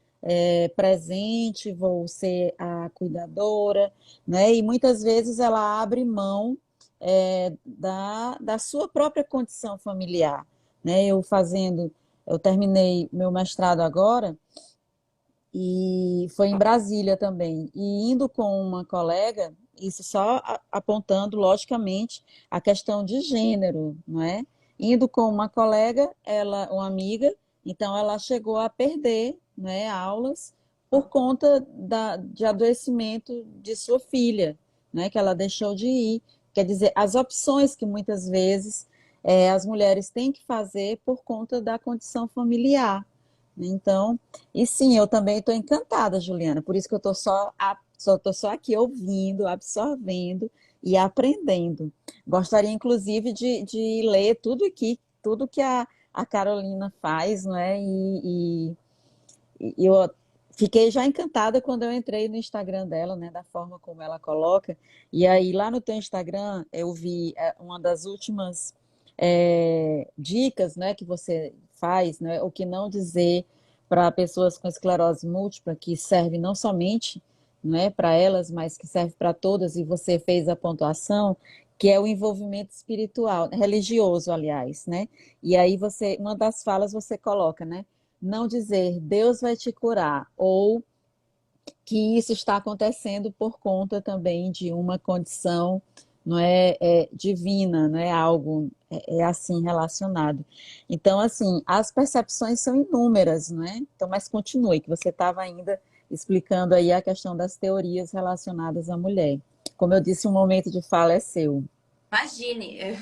presente, vou ser a cuidadora, né? E muitas vezes ela abre mão da sua própria condição familiar, né? Eu terminei meu mestrado agora e foi em Brasília também. E indo com uma colega, isso só apontando, logicamente, a questão de gênero, não é? Indo com uma colega, uma amiga, Então, ela chegou a perder, né, aulas por conta de adoecimento de sua filha, né, que ela deixou de ir. Quer dizer, as opções que muitas vezes as mulheres têm que fazer por conta da condição familiar. Então, e sim, eu também estou encantada, Juliana, por isso que eu estou tô só aqui ouvindo, absorvendo e aprendendo. Gostaria, inclusive, de ler tudo aqui, tudo que a Carolina faz, não é? E eu fiquei já encantada quando eu entrei no Instagram dela, né? Da forma como ela coloca. E aí, lá no teu Instagram, eu vi uma das últimas dicas, né? Que você faz, né? O que não dizer para pessoas com esclerose múltipla, que serve não somente, não é, para elas, mas que serve para todas, e você fez a pontuação, que é o envolvimento espiritual, religioso, aliás, né? E aí você, uma das falas você coloca, né? Não dizer Deus vai te curar, ou que isso está acontecendo por conta também de uma condição, não divina, não é algo assim relacionado. Então, assim, as percepções são inúmeras, não é? Então, mas continue, que você estava ainda explicando aí a questão das teorias relacionadas à mulher. Como eu disse, um momento de fala é seu. Imagine.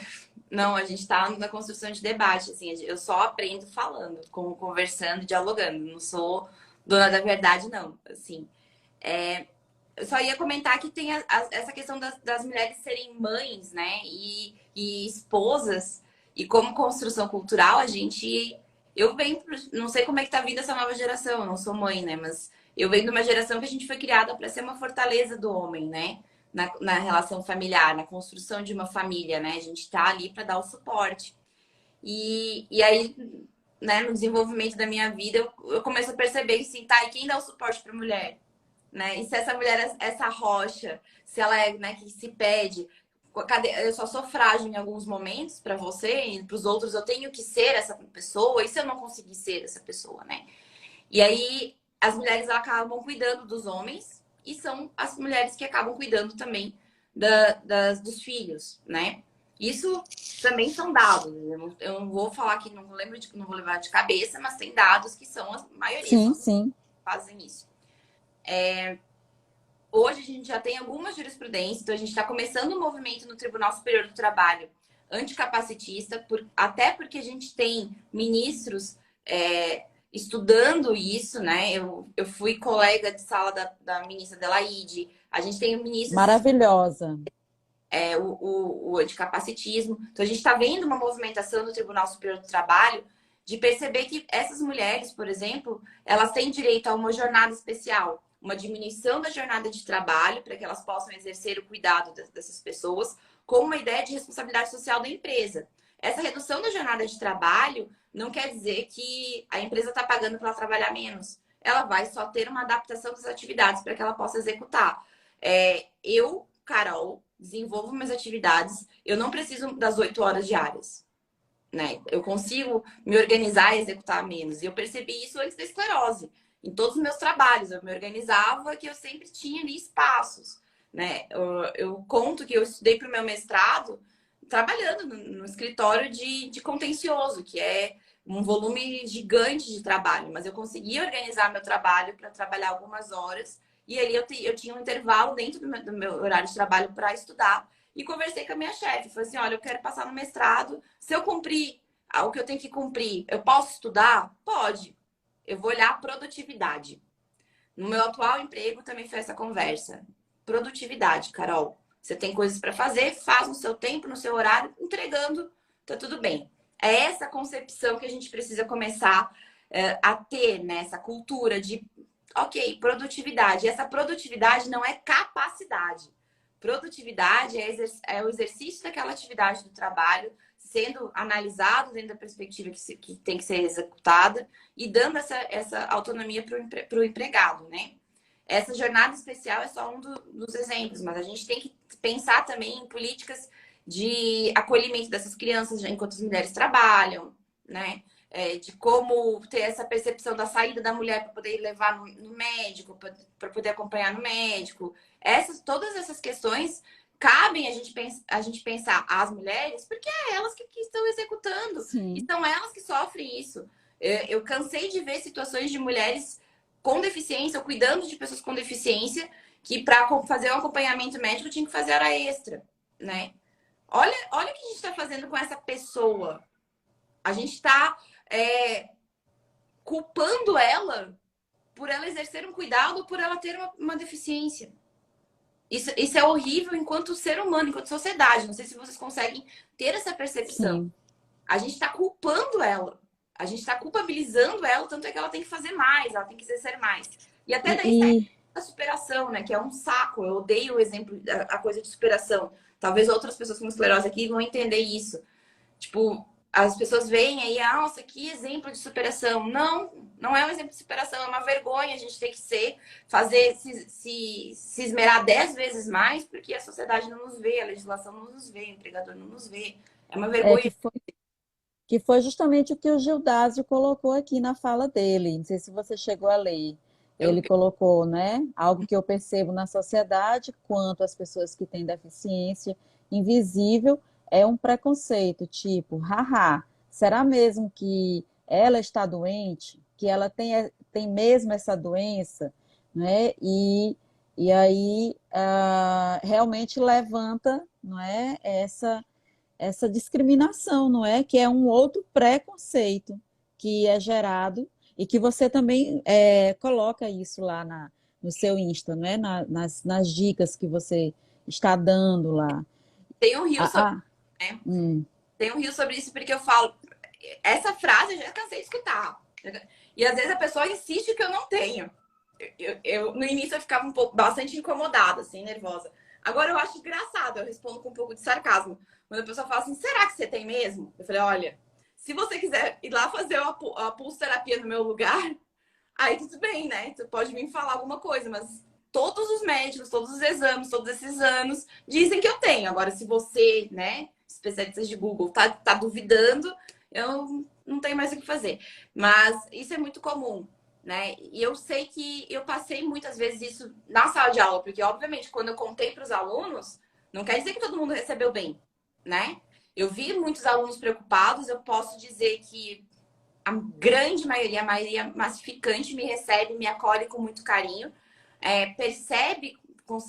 Não, a gente está na construção de debate, assim, eu só aprendo falando, conversando, dialogando. Não sou dona da verdade, não. Assim, eu só ia comentar que tem essa questão das mulheres serem mães, né? E esposas. E como construção cultural, a gente. Eu venho. Não sei como é que tá vindo essa nova geração, eu não sou mãe, né? Mas eu venho de uma geração que a gente foi criada para ser uma fortaleza do homem, né? Na relação familiar, na construção de uma família, né? A gente tá ali para dar o suporte. E aí, né, no desenvolvimento da minha vida, eu começo a perceber que, assim, tá, e quem dá o suporte para mulher? Né? E se essa mulher é essa rocha, se ela é, né, que se pede, eu só sou frágil em alguns momentos para você e para os outros eu tenho que ser essa pessoa, e se eu não conseguir ser essa pessoa, né? E aí as mulheres acabam cuidando dos homens e são as mulheres que acabam cuidando também dos filhos, né? Isso também são dados. Eu não vou falar que não lembro não vou levar de cabeça, mas tem dados que são a maioria são Sim, as mulheres sim. que fazem isso. Hoje a gente já tem algumas jurisprudências, então a gente está começando um movimento no Tribunal Superior do Trabalho anticapacitista, até porque a gente tem ministros estudando isso, né? Eu fui colega de sala da ministra Adelaide, a gente tem ministros Maravilhosa. o anticapacitismo. Então, a gente está vendo uma movimentação do Tribunal Superior do Trabalho de perceber que essas mulheres, por exemplo, elas têm direito a uma jornada especial, uma diminuição da jornada de trabalho para que elas possam exercer o cuidado dessas pessoas, com uma ideia de responsabilidade social da empresa. Essa redução da jornada de trabalho não quer dizer que a empresa está pagando para ela trabalhar menos. Ela vai só ter uma adaptação das atividades para que ela possa executar. Carol, desenvolvo minhas atividades, eu não preciso das 8 horas diárias, né? Eu consigo me organizar e executar menos. E eu percebi isso antes da esclerose. Em todos os meus trabalhos, eu me organizava que eu sempre tinha ali espaços, né? Eu conto que eu estudei para o meu mestrado trabalhando no escritório de contencioso, que é um volume gigante de trabalho, mas eu conseguia organizar meu trabalho para trabalhar algumas horas e ali eu tinha um intervalo dentro do meu horário de trabalho para estudar. E conversei com a minha chefe. Falei assim: olha, eu quero passar no mestrado. Se eu cumprir o que eu tenho que cumprir, eu posso estudar? Pode. Eu vou olhar a produtividade. No meu atual emprego também foi essa conversa. Produtividade, Carol. Você tem coisas para fazer, faz no seu tempo, no seu horário, entregando, tá tudo bem. É essa concepção que a gente precisa começar a ter, né? Essa cultura de, ok, produtividade. E essa produtividade não é capacidade. Produtividade é o exercício daquela atividade do trabalho sendo analisado dentro da perspectiva que tem que ser executada e dando essa autonomia para o empregado, né? Essa jornada especial é só um dos exemplos, mas a gente tem que pensar também em políticas de acolhimento dessas crianças enquanto as mulheres trabalham, né? De como ter essa percepção da saída da mulher para poder levar no médico, para poder acompanhar no médico. Todas essas questões cabem a gente pensar as mulheres, porque é elas que estão executando. E Sim. são elas que sofrem isso. Eu cansei de ver situações de mulheres com deficiência ou cuidando de pessoas com deficiência que para fazer um acompanhamento médico tinha que fazer hora extra, né? Olha o que a gente está fazendo com essa pessoa. A gente está culpando ela por ela exercer um cuidado, por ela ter uma deficiência. Isso é horrível enquanto ser humano, enquanto sociedade. Não sei se vocês conseguem ter essa percepção. Sim. A gente está culpando ela. A gente está culpabilizando ela, tanto é que ela tem que fazer mais, ela tem que exercer mais. E até daí sai E, a superação, né? Que é um saco. Eu odeio o exemplo, a coisa de superação. Talvez outras pessoas com esclerose aqui vão entender isso. Tipo, as pessoas veem aí, nossa, que exemplo de superação. Não, não é um exemplo de superação, é uma vergonha a gente ter que se esmerar 10 vezes mais, porque a sociedade não nos vê, a legislação não nos vê, o empregador não nos vê. É uma é, vergonha. que foi justamente o que o Gildásio colocou aqui na fala dele. Não sei se você chegou a ler. Eu, Ele colocou, né, algo que eu percebo na sociedade quanto às pessoas que têm deficiência invisível é um preconceito, tipo, haha, será mesmo que ela está doente? Que ela tem mesmo essa doença? Né? E aí realmente levanta, não é, essa discriminação, não é? Que é um outro preconceito que é gerado e que você também coloca isso lá no seu Insta, não é? Nas dicas que você está dando lá. tem um rio sobre, Ah, ah, né? hum, Tem um rio sobre isso porque eu falo. Essa frase eu já cansei de escutar. E às vezes a pessoa insiste que eu não tenho. No início eu ficava bastante incomodada, assim, nervosa. Agora eu acho engraçado, eu respondo com um pouco de sarcasmo. Quando a pessoa fala assim, será que você tem mesmo? Eu falei, olha, se você quiser ir lá fazer a pulsoterapia no meu lugar, aí tudo bem, né? Você pode vir falar alguma coisa, mas todos os médicos, todos os exames, todos esses anos dizem que eu tenho. Agora, se você, né, especialistas de Google, tá duvidando, eu não tenho mais o que fazer. Mas isso é muito comum, né? E eu sei que eu passei muitas vezes isso na sala de aula, porque, obviamente, quando eu contei para os alunos, não quer dizer que todo mundo recebeu bem, né? Eu vi muitos alunos preocupados, eu posso dizer que a grande maioria, a maioria massificante, me recebe, me acolhe com muito carinho, percebe,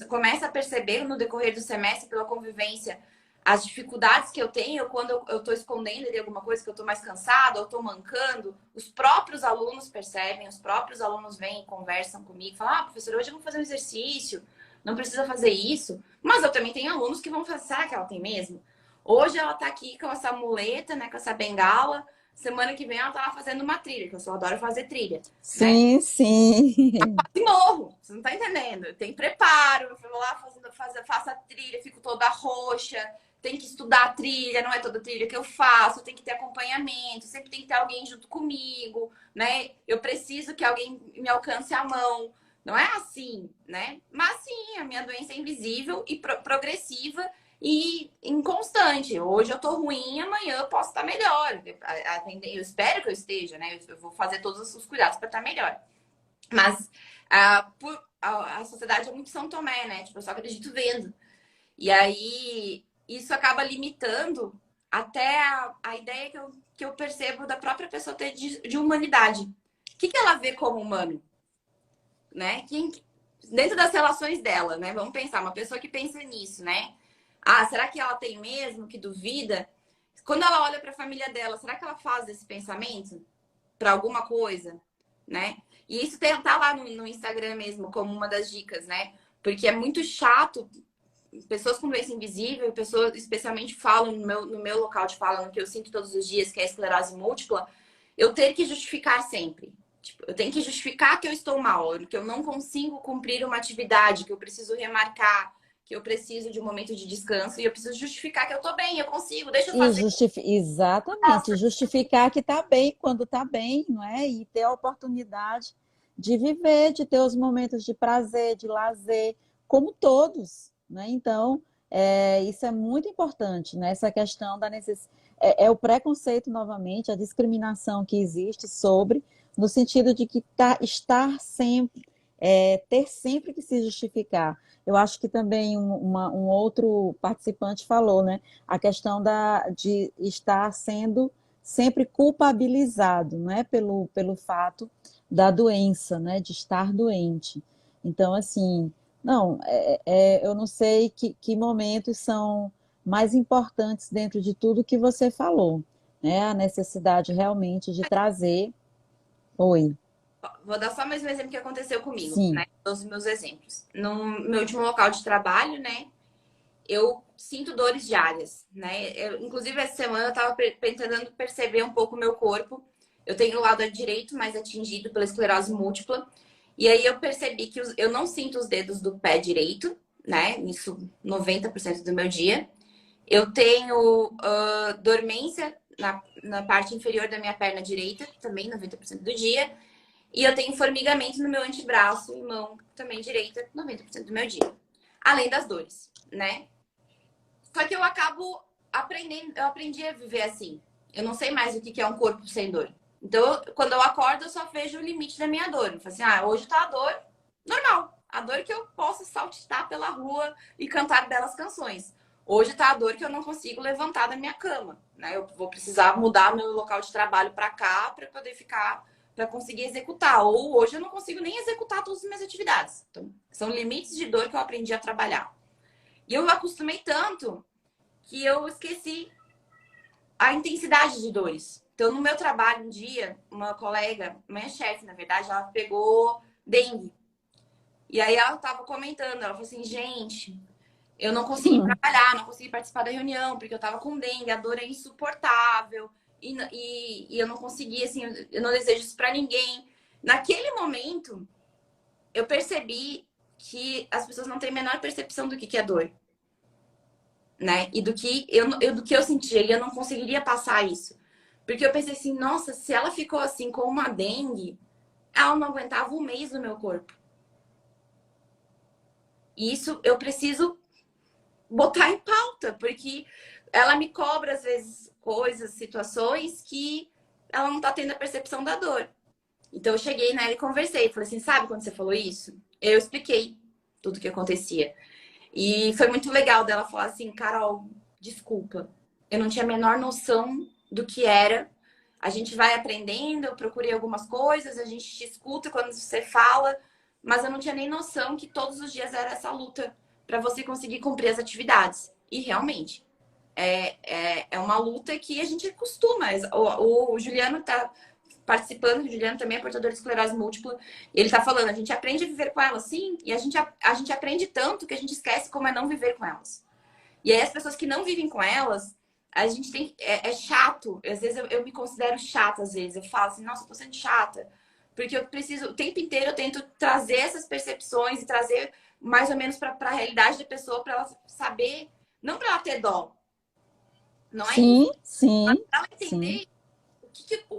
começa a perceber no decorrer do semestre, pela convivência, as dificuldades que eu tenho quando eu estou escondendo ali alguma coisa, que eu estou mais cansada, ou estou mancando. Os próprios alunos percebem, os próprios alunos vêm e conversam comigo, falam, professor, hoje eu vou fazer um exercício, não precisa fazer isso. Mas eu também tenho alunos que vão falar, será que ela tem mesmo? Hoje ela está aqui com essa muleta, né, com essa bengala. Semana que vem ela tá lá fazendo uma trilha, que eu só adoro fazer trilha, né? sim, sim. De morro, você não tá entendendo. Tem preparo, eu vou lá faço a trilha, fico toda roxa, tem que estudar a trilha, não é toda trilha que eu faço, tem que ter acompanhamento, sempre tem que ter alguém junto comigo, né? Eu preciso que alguém me alcance a mão. Não é assim, né? Mas sim, a minha doença é invisível e progressiva e inconstante. Hoje eu tô ruim, amanhã eu posso estar melhor. Eu espero que eu esteja, né? Eu vou fazer todos os cuidados para estar melhor. Mas a sociedade é muito São Tomé, né? Tipo, eu só acredito vendo. E aí isso acaba limitando até a ideia que eu percebo da própria pessoa ter de humanidade. O que ela vê como humano? Né? Dentro das relações dela, né? Vamos pensar, uma pessoa que pensa nisso, né? Será que ela tem mesmo, que duvida? Quando ela olha para a família dela, será que ela faz esse pensamento para alguma coisa, né? E isso tá lá no Instagram mesmo, como uma das dicas, né? Porque é muito chato, pessoas com doença invisível, pessoas especialmente falam no meu local de fala, no que eu sinto todos os dias, que é a esclerose múltipla, eu ter que justificar sempre. Tipo, eu tenho que justificar que eu estou mal, que eu não consigo cumprir uma atividade, que eu preciso remarcar, que eu preciso de um momento de descanso e eu preciso justificar que eu tô bem, eu consigo, deixa eu fazer. Exatamente, justificar que está bem quando está bem, não é? E ter a oportunidade de viver, de ter os momentos de prazer, de lazer, como todos, né? Então, isso é muito importante, né? Essa questão da necessidade. É o preconceito, novamente, a discriminação que existe sobre, no sentido de que estar sempre, ter sempre que se justificar. Eu acho que também um outro participante falou, né? A questão de estar sendo sempre culpabilizado, não é? Pelo fato da doença, né? De estar doente. Então, assim, não, eu não sei que momentos são mais importantes dentro de tudo que você falou, né? A necessidade realmente de trazer. Oi, Vou dar só mais um exemplo que aconteceu comigo, sim. né? Os meus exemplos. No meu último local de trabalho, né? Eu sinto dores diárias, né? Inclusive, essa semana eu estava tentando perceber um pouco o meu corpo. Eu tenho o lado direito mais atingido pela esclerose múltipla. E aí eu percebi que eu não sinto os dedos do pé direito, né? Isso 90% do meu dia. Eu tenho dormência na parte inferior da minha perna direita, também 90% do dia. E eu tenho formigamento no meu antebraço e mão também direita, 90% do meu dia. Além das dores, né? Só que eu acabo aprendendo, eu aprendi a viver assim. Eu não sei mais o que é um corpo sem dor. Então, quando eu acordo, eu só vejo o limite da minha dor. Eu falo assim, hoje tá a dor normal. A dor que eu posso saltitar pela rua e cantar belas canções. Hoje tá a dor que eu não consigo levantar da minha cama, né? Eu vou precisar mudar meu local de trabalho para cá para poder ficar, para conseguir executar. Ou hoje eu não consigo nem executar todas as minhas atividades. Então, são limites de dor que eu aprendi a trabalhar. E eu acostumei tanto que eu esqueci a intensidade de dores. Então, no meu trabalho, um dia, uma colega, minha chefe, na verdade, ela pegou dengue. E aí ela tava comentando, ela falou assim, gente, eu não consegui trabalhar, não consegui participar da reunião, porque eu tava com dengue, a dor é insuportável, e eu não consegui, assim, eu não desejo isso pra ninguém. Naquele momento, eu percebi que as pessoas não têm a menor percepção do que é dor, né? E do que eu sentia, e eu não conseguiria passar isso. Porque eu pensei assim, nossa, se ela ficou assim com uma dengue, ela não aguentava um mês no meu corpo. E isso eu preciso botar em pauta, porque ela me cobra, às vezes, coisas, situações que ela não tá tendo a percepção da dor. Então eu cheguei nela e conversei. Falei assim, sabe quando você falou isso? Eu expliquei tudo o que acontecia. E foi muito legal dela falar assim, Carol, desculpa, eu não tinha a menor noção do que era. A gente vai aprendendo, eu procurei algumas coisas, a gente te escuta quando você fala, mas eu não tinha nem noção que todos os dias era essa luta para você conseguir cumprir as atividades. E realmente, é uma luta que a gente costuma. O Juliano está participando, o Juliano também é portador de esclerose múltipla, e ele tá falando, a gente aprende a viver com elas, sim, e a gente aprende tanto que a gente esquece como é não viver com elas. E aí as pessoas que não vivem com elas, a gente tem. É chato. Às vezes eu me considero chata, às vezes. Eu falo assim, nossa, eu tô sendo chata. Porque eu preciso, o tempo inteiro eu tento trazer essas percepções e trazer mais ou menos para a realidade da pessoa, para ela saber, não para ela ter dó, não é isso, Sim, mas sim, para ela sim. entender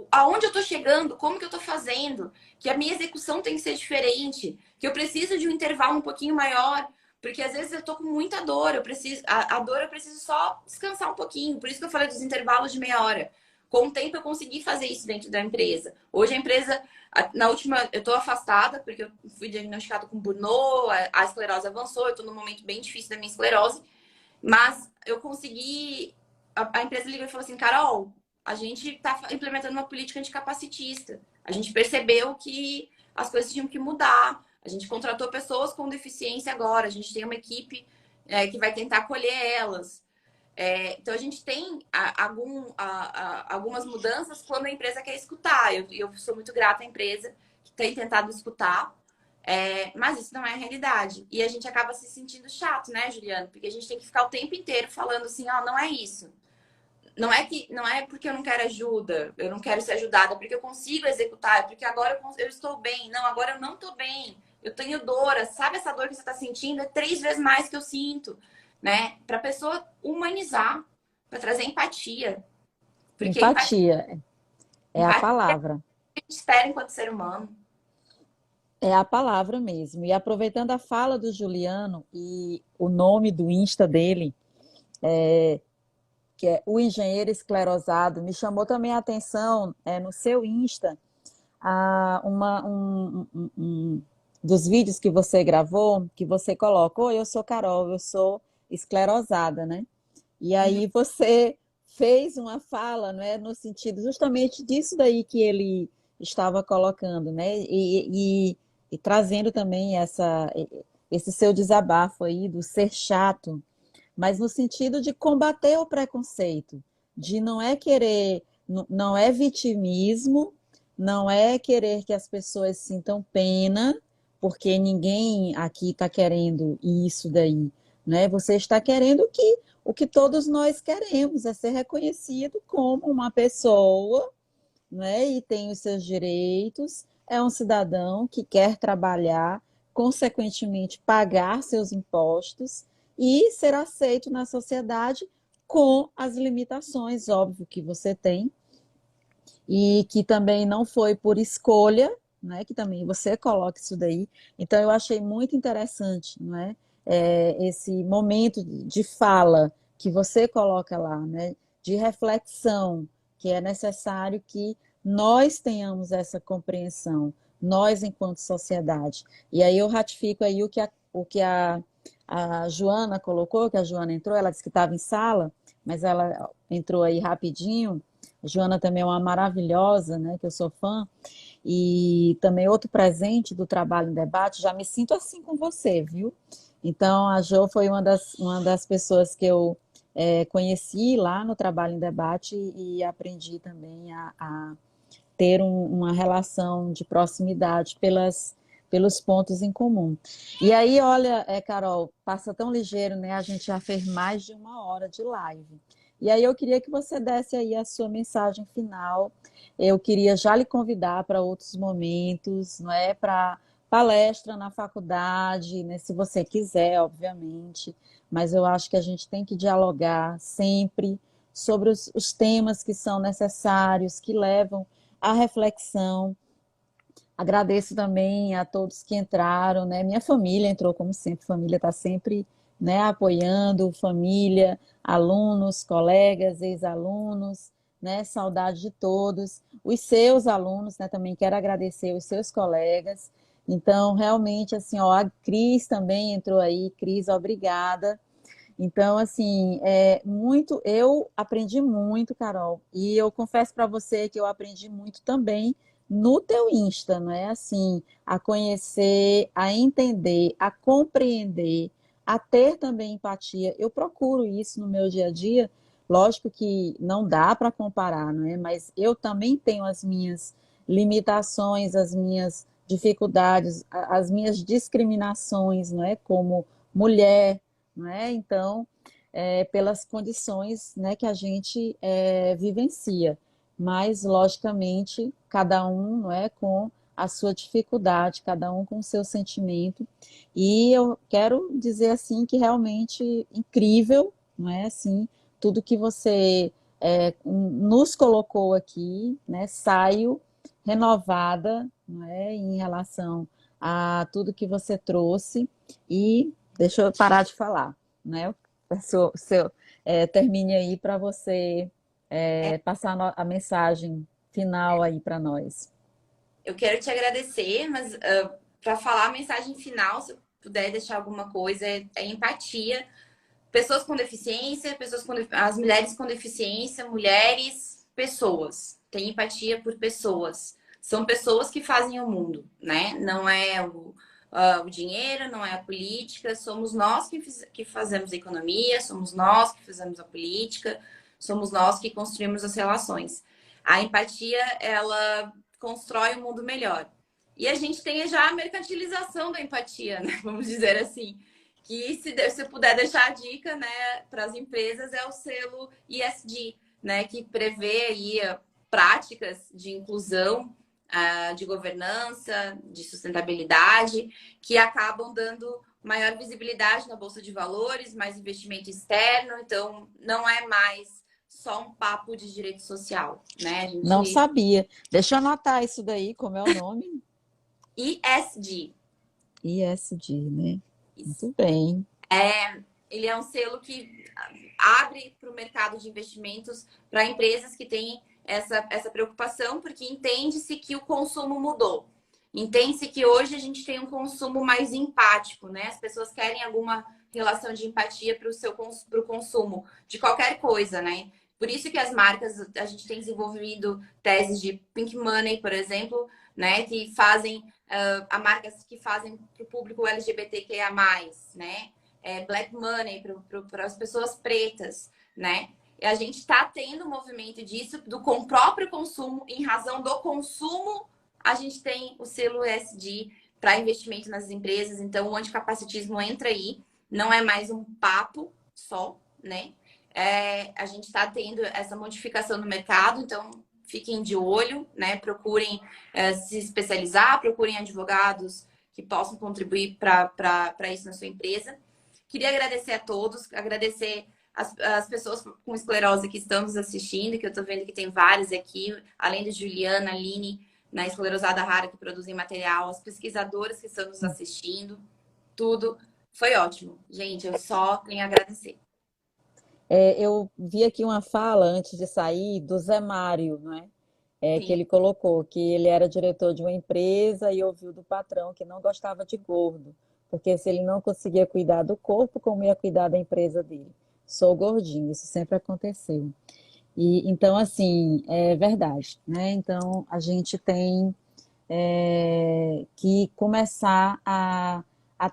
aonde eu tô chegando, como que eu tô fazendo, que a minha execução tem que ser diferente, que eu preciso de um intervalo um pouquinho maior, porque às vezes eu tô com muita dor, eu preciso, a dor eu preciso só descansar um pouquinho, por isso que eu falei dos intervalos de meia hora. Com o tempo eu consegui fazer isso dentro da empresa. Hoje a empresa, na última, eu tô afastada, porque eu fui diagnosticada com Burnout, a esclerose avançou, eu tô num momento bem difícil da minha esclerose, mas eu consegui. A empresa ligou e falou assim: Carol, a gente está implementando uma política anticapacitista. A gente percebeu que as coisas tinham que mudar. A gente contratou pessoas com deficiência agora. A gente tem uma equipe que vai tentar acolher elas. Então, a gente tem algumas mudanças quando a empresa quer escutar. Eu sou muito grata à empresa que tem tentado escutar. Mas isso não é a realidade. E a gente acaba se sentindo chato, né, Juliano? Porque a gente tem que ficar o tempo inteiro falando assim, não é isso. Não é porque eu não quero ajuda, eu não quero ser ajudada, é porque eu consigo executar, é porque agora eu estou bem. Não, agora eu não estou bem. Eu tenho dor, sabe essa dor que você está sentindo? É 3 vezes mais que eu sinto, né? Para a pessoa humanizar, para trazer empatia. Porque Empatia é a empatia é o palavra. que a gente espera enquanto ser humano. É a palavra mesmo. E aproveitando a fala do Juliano e o nome do Insta dele, que é o engenheiro esclerosado, me chamou também a atenção no seu Insta, um dos vídeos que você gravou, que você coloca, oi, eu sou Carol, eu sou esclerosada, né? E Uhum. aí você fez uma fala, né, no sentido justamente disso daí que ele estava colocando, né, e trazendo também esse seu desabafo aí do ser chato, mas no sentido de combater o preconceito, de não é querer, não é vitimismo, não é querer que as pessoas sintam pena, porque ninguém aqui está querendo isso daí, né? Você está querendo que o que todos nós queremos é ser reconhecido como uma pessoa, né? E tem os seus direitos, é um cidadão que quer trabalhar, consequentemente pagar seus impostos e ser aceito na sociedade com as limitações, óbvio, que você tem, e que também não foi por escolha, né? Que também você coloca isso daí. Então eu achei muito interessante, não é? Esse momento de fala que você coloca lá, né? De reflexão, que é necessário que nós tenhamos essa compreensão, nós enquanto sociedade. E aí eu ratifico aí a Joana colocou, que a Joana entrou, ela disse que estava em sala, mas ela entrou aí rapidinho. A Joana também é uma maravilhosa, né, que eu sou fã, e também outro presente do Trabalho em Debate, já me sinto assim com você, viu? Então, a Jo foi uma das pessoas que eu conheci lá no Trabalho em Debate e aprendi também a ter uma relação de proximidade pelos pontos em comum. E aí, olha, Carol, passa tão ligeiro, né? A gente já fez mais de uma hora de live. E aí eu queria que você desse aí a sua mensagem final. Eu queria já lhe convidar para outros momentos, não é? Para palestra na faculdade, né? Se você quiser, obviamente. Mas eu acho que a gente tem que dialogar sempre sobre os temas que são necessários, que levam à reflexão. Agradeço também a todos que entraram, né? Minha família entrou, como sempre, família está sempre, né, apoiando, família, alunos, colegas, ex-alunos, né? Saudade de todos. Os seus alunos, né? Também quero agradecer os seus colegas. Então, realmente, assim, ó, a Cris também entrou aí. Cris, obrigada. Então, assim, eu aprendi muito, Carol, e eu confesso para você que eu aprendi muito também no teu Insta, não é? Assim, a conhecer, a entender, a compreender, a ter também empatia. Eu procuro isso no meu dia a dia. Lógico que não dá para comparar, não é? Mas eu também tenho as minhas limitações, as minhas dificuldades, as minhas discriminações, não é? Como mulher, né? Então, pelas condições, né, que a gente vivencia. Mas, logicamente, cada um, não é, com a sua dificuldade, cada um com o seu sentimento. E eu quero dizer assim que realmente incrível, não é assim, tudo que você nos colocou aqui, né? Saio renovada, não é, em relação a tudo que você trouxe e deixa eu parar de falar, né? Termine aí para você passar a mensagem final aí para nós. Eu quero te agradecer, mas para falar a mensagem final, se eu puder deixar alguma coisa, é empatia. Pessoas com deficiência, as mulheres com deficiência, mulheres, pessoas. Tem empatia por pessoas. São pessoas que fazem o mundo, né? Não é o dinheiro, não é a política. Somos nós que fazemos a economia, somos nós que fazemos a política, somos nós que construímos as relações. A empatia, ela constrói um mundo melhor. E a gente tem já a mercantilização da empatia, né? Vamos dizer assim. Que se puder deixar a dica, né, para as empresas é o selo ESG, né, que prevê aí práticas de inclusão, de governança, de sustentabilidade, que acabam dando maior visibilidade na bolsa de valores, mais investimento externo. Então, não é mais só um papo de direito social, né? A Não gente sabia. Deixa eu anotar isso daí, como é o nome? ESG. ISD, né? Isso. Muito bem. Ele é um selo que abre para o mercado de investimentos para empresas que têm essa preocupação, porque entende-se que o consumo mudou. Entende-se que hoje a gente tem um consumo mais empático, né? As pessoas querem alguma relação de empatia para o consumo de qualquer coisa, né? Por isso que as marcas, a gente tem desenvolvido teses de Pink Money, por exemplo, né, que fazem, a marcas que fazem para o público LGBTQIA+, né, Black Money para as pessoas pretas, né. E a gente está tendo um movimento disso com o próprio consumo, em razão do consumo, a gente tem o selo ESG para investimento nas empresas, então o anticapacitismo entra aí, não é mais um papo só, né? A gente está tendo essa modificação no mercado, então fiquem de olho, né? Procurem se especializar, procurem advogados que possam contribuir para isso na sua empresa. Queria agradecer a todos, agradecer as pessoas com esclerose que estão nos assistindo, que eu estou vendo que tem várias aqui, além de Juliana, Aline, na esclerosada rara que produzem material, as pesquisadoras que estão nos assistindo, tudo foi ótimo. Gente, eu só tenho a agradecer. Eu vi aqui uma fala antes de sair do Zé Mário, né? Que Sim. ele colocou que ele era diretor de uma empresa e ouviu do patrão que não gostava de gordo, porque se ele não conseguia cuidar do corpo, como ia cuidar da empresa dele? Sou gordinho, isso sempre aconteceu. E então, assim, é verdade, né? Então, a gente tem que começar a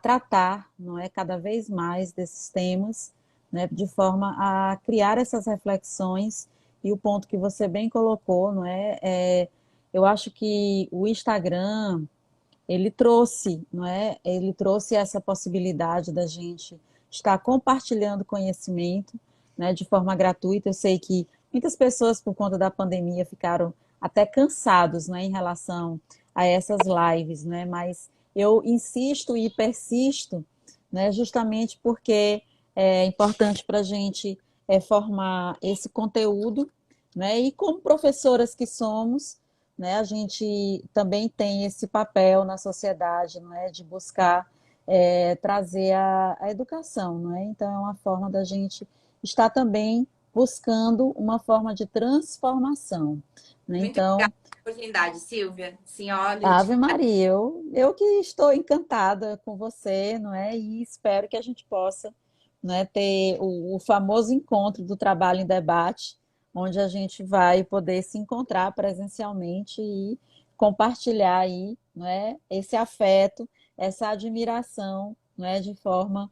tratar, não é, cada vez mais desses temas, né, de forma a criar essas reflexões. E o ponto que você bem colocou, não eu acho que o Instagram ele trouxe, não é, ele trouxe essa possibilidade da gente estar compartilhando conhecimento, né, de forma gratuita. Eu sei que muitas pessoas por conta da pandemia ficaram até cansados, né, em relação a essas lives, né? Mas eu insisto e persisto, né? Justamente porque é importante para a gente formar esse conteúdo, né? E como professoras que somos, né? A gente também tem esse papel na sociedade, não é? De buscar trazer a educação, não é? Então é uma forma da gente estar também buscando uma forma de transformação, né? Muito Então obrigada pela oportunidade, Silvia. Senhora, Ave Maria, eu que estou encantada com você, não é? E espero que a gente possa, não é, ter o famoso encontro do trabalho em debate, onde a gente vai poder se encontrar presencialmente e compartilhar aí, não é, esse afeto, essa admiração, não é, de forma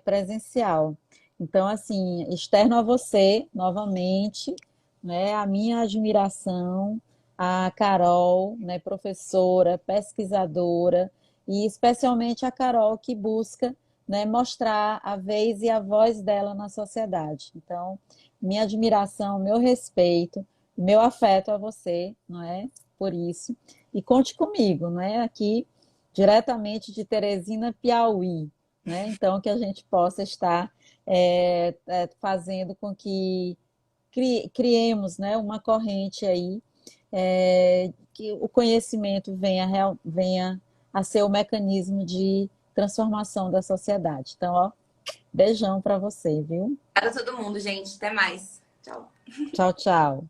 presencial. Então, assim, externo a você novamente, né, a minha admiração a Carol, né, professora, pesquisadora, e especialmente a Carol que busca, né, mostrar a vez e a voz dela na sociedade. Então, minha admiração, meu respeito, meu afeto a você, não é? Por isso. E conte comigo, não é? Aqui diretamente de Teresina, Piauí, né? Então, que a gente possa estar fazendo com que criemos, né, uma corrente aí que o conhecimento venha a ser o mecanismo de transformação da sociedade. Então, ó, beijão para você, viu? obrigada a todo mundo, gente. Até mais. Tchau. Tchau, tchau.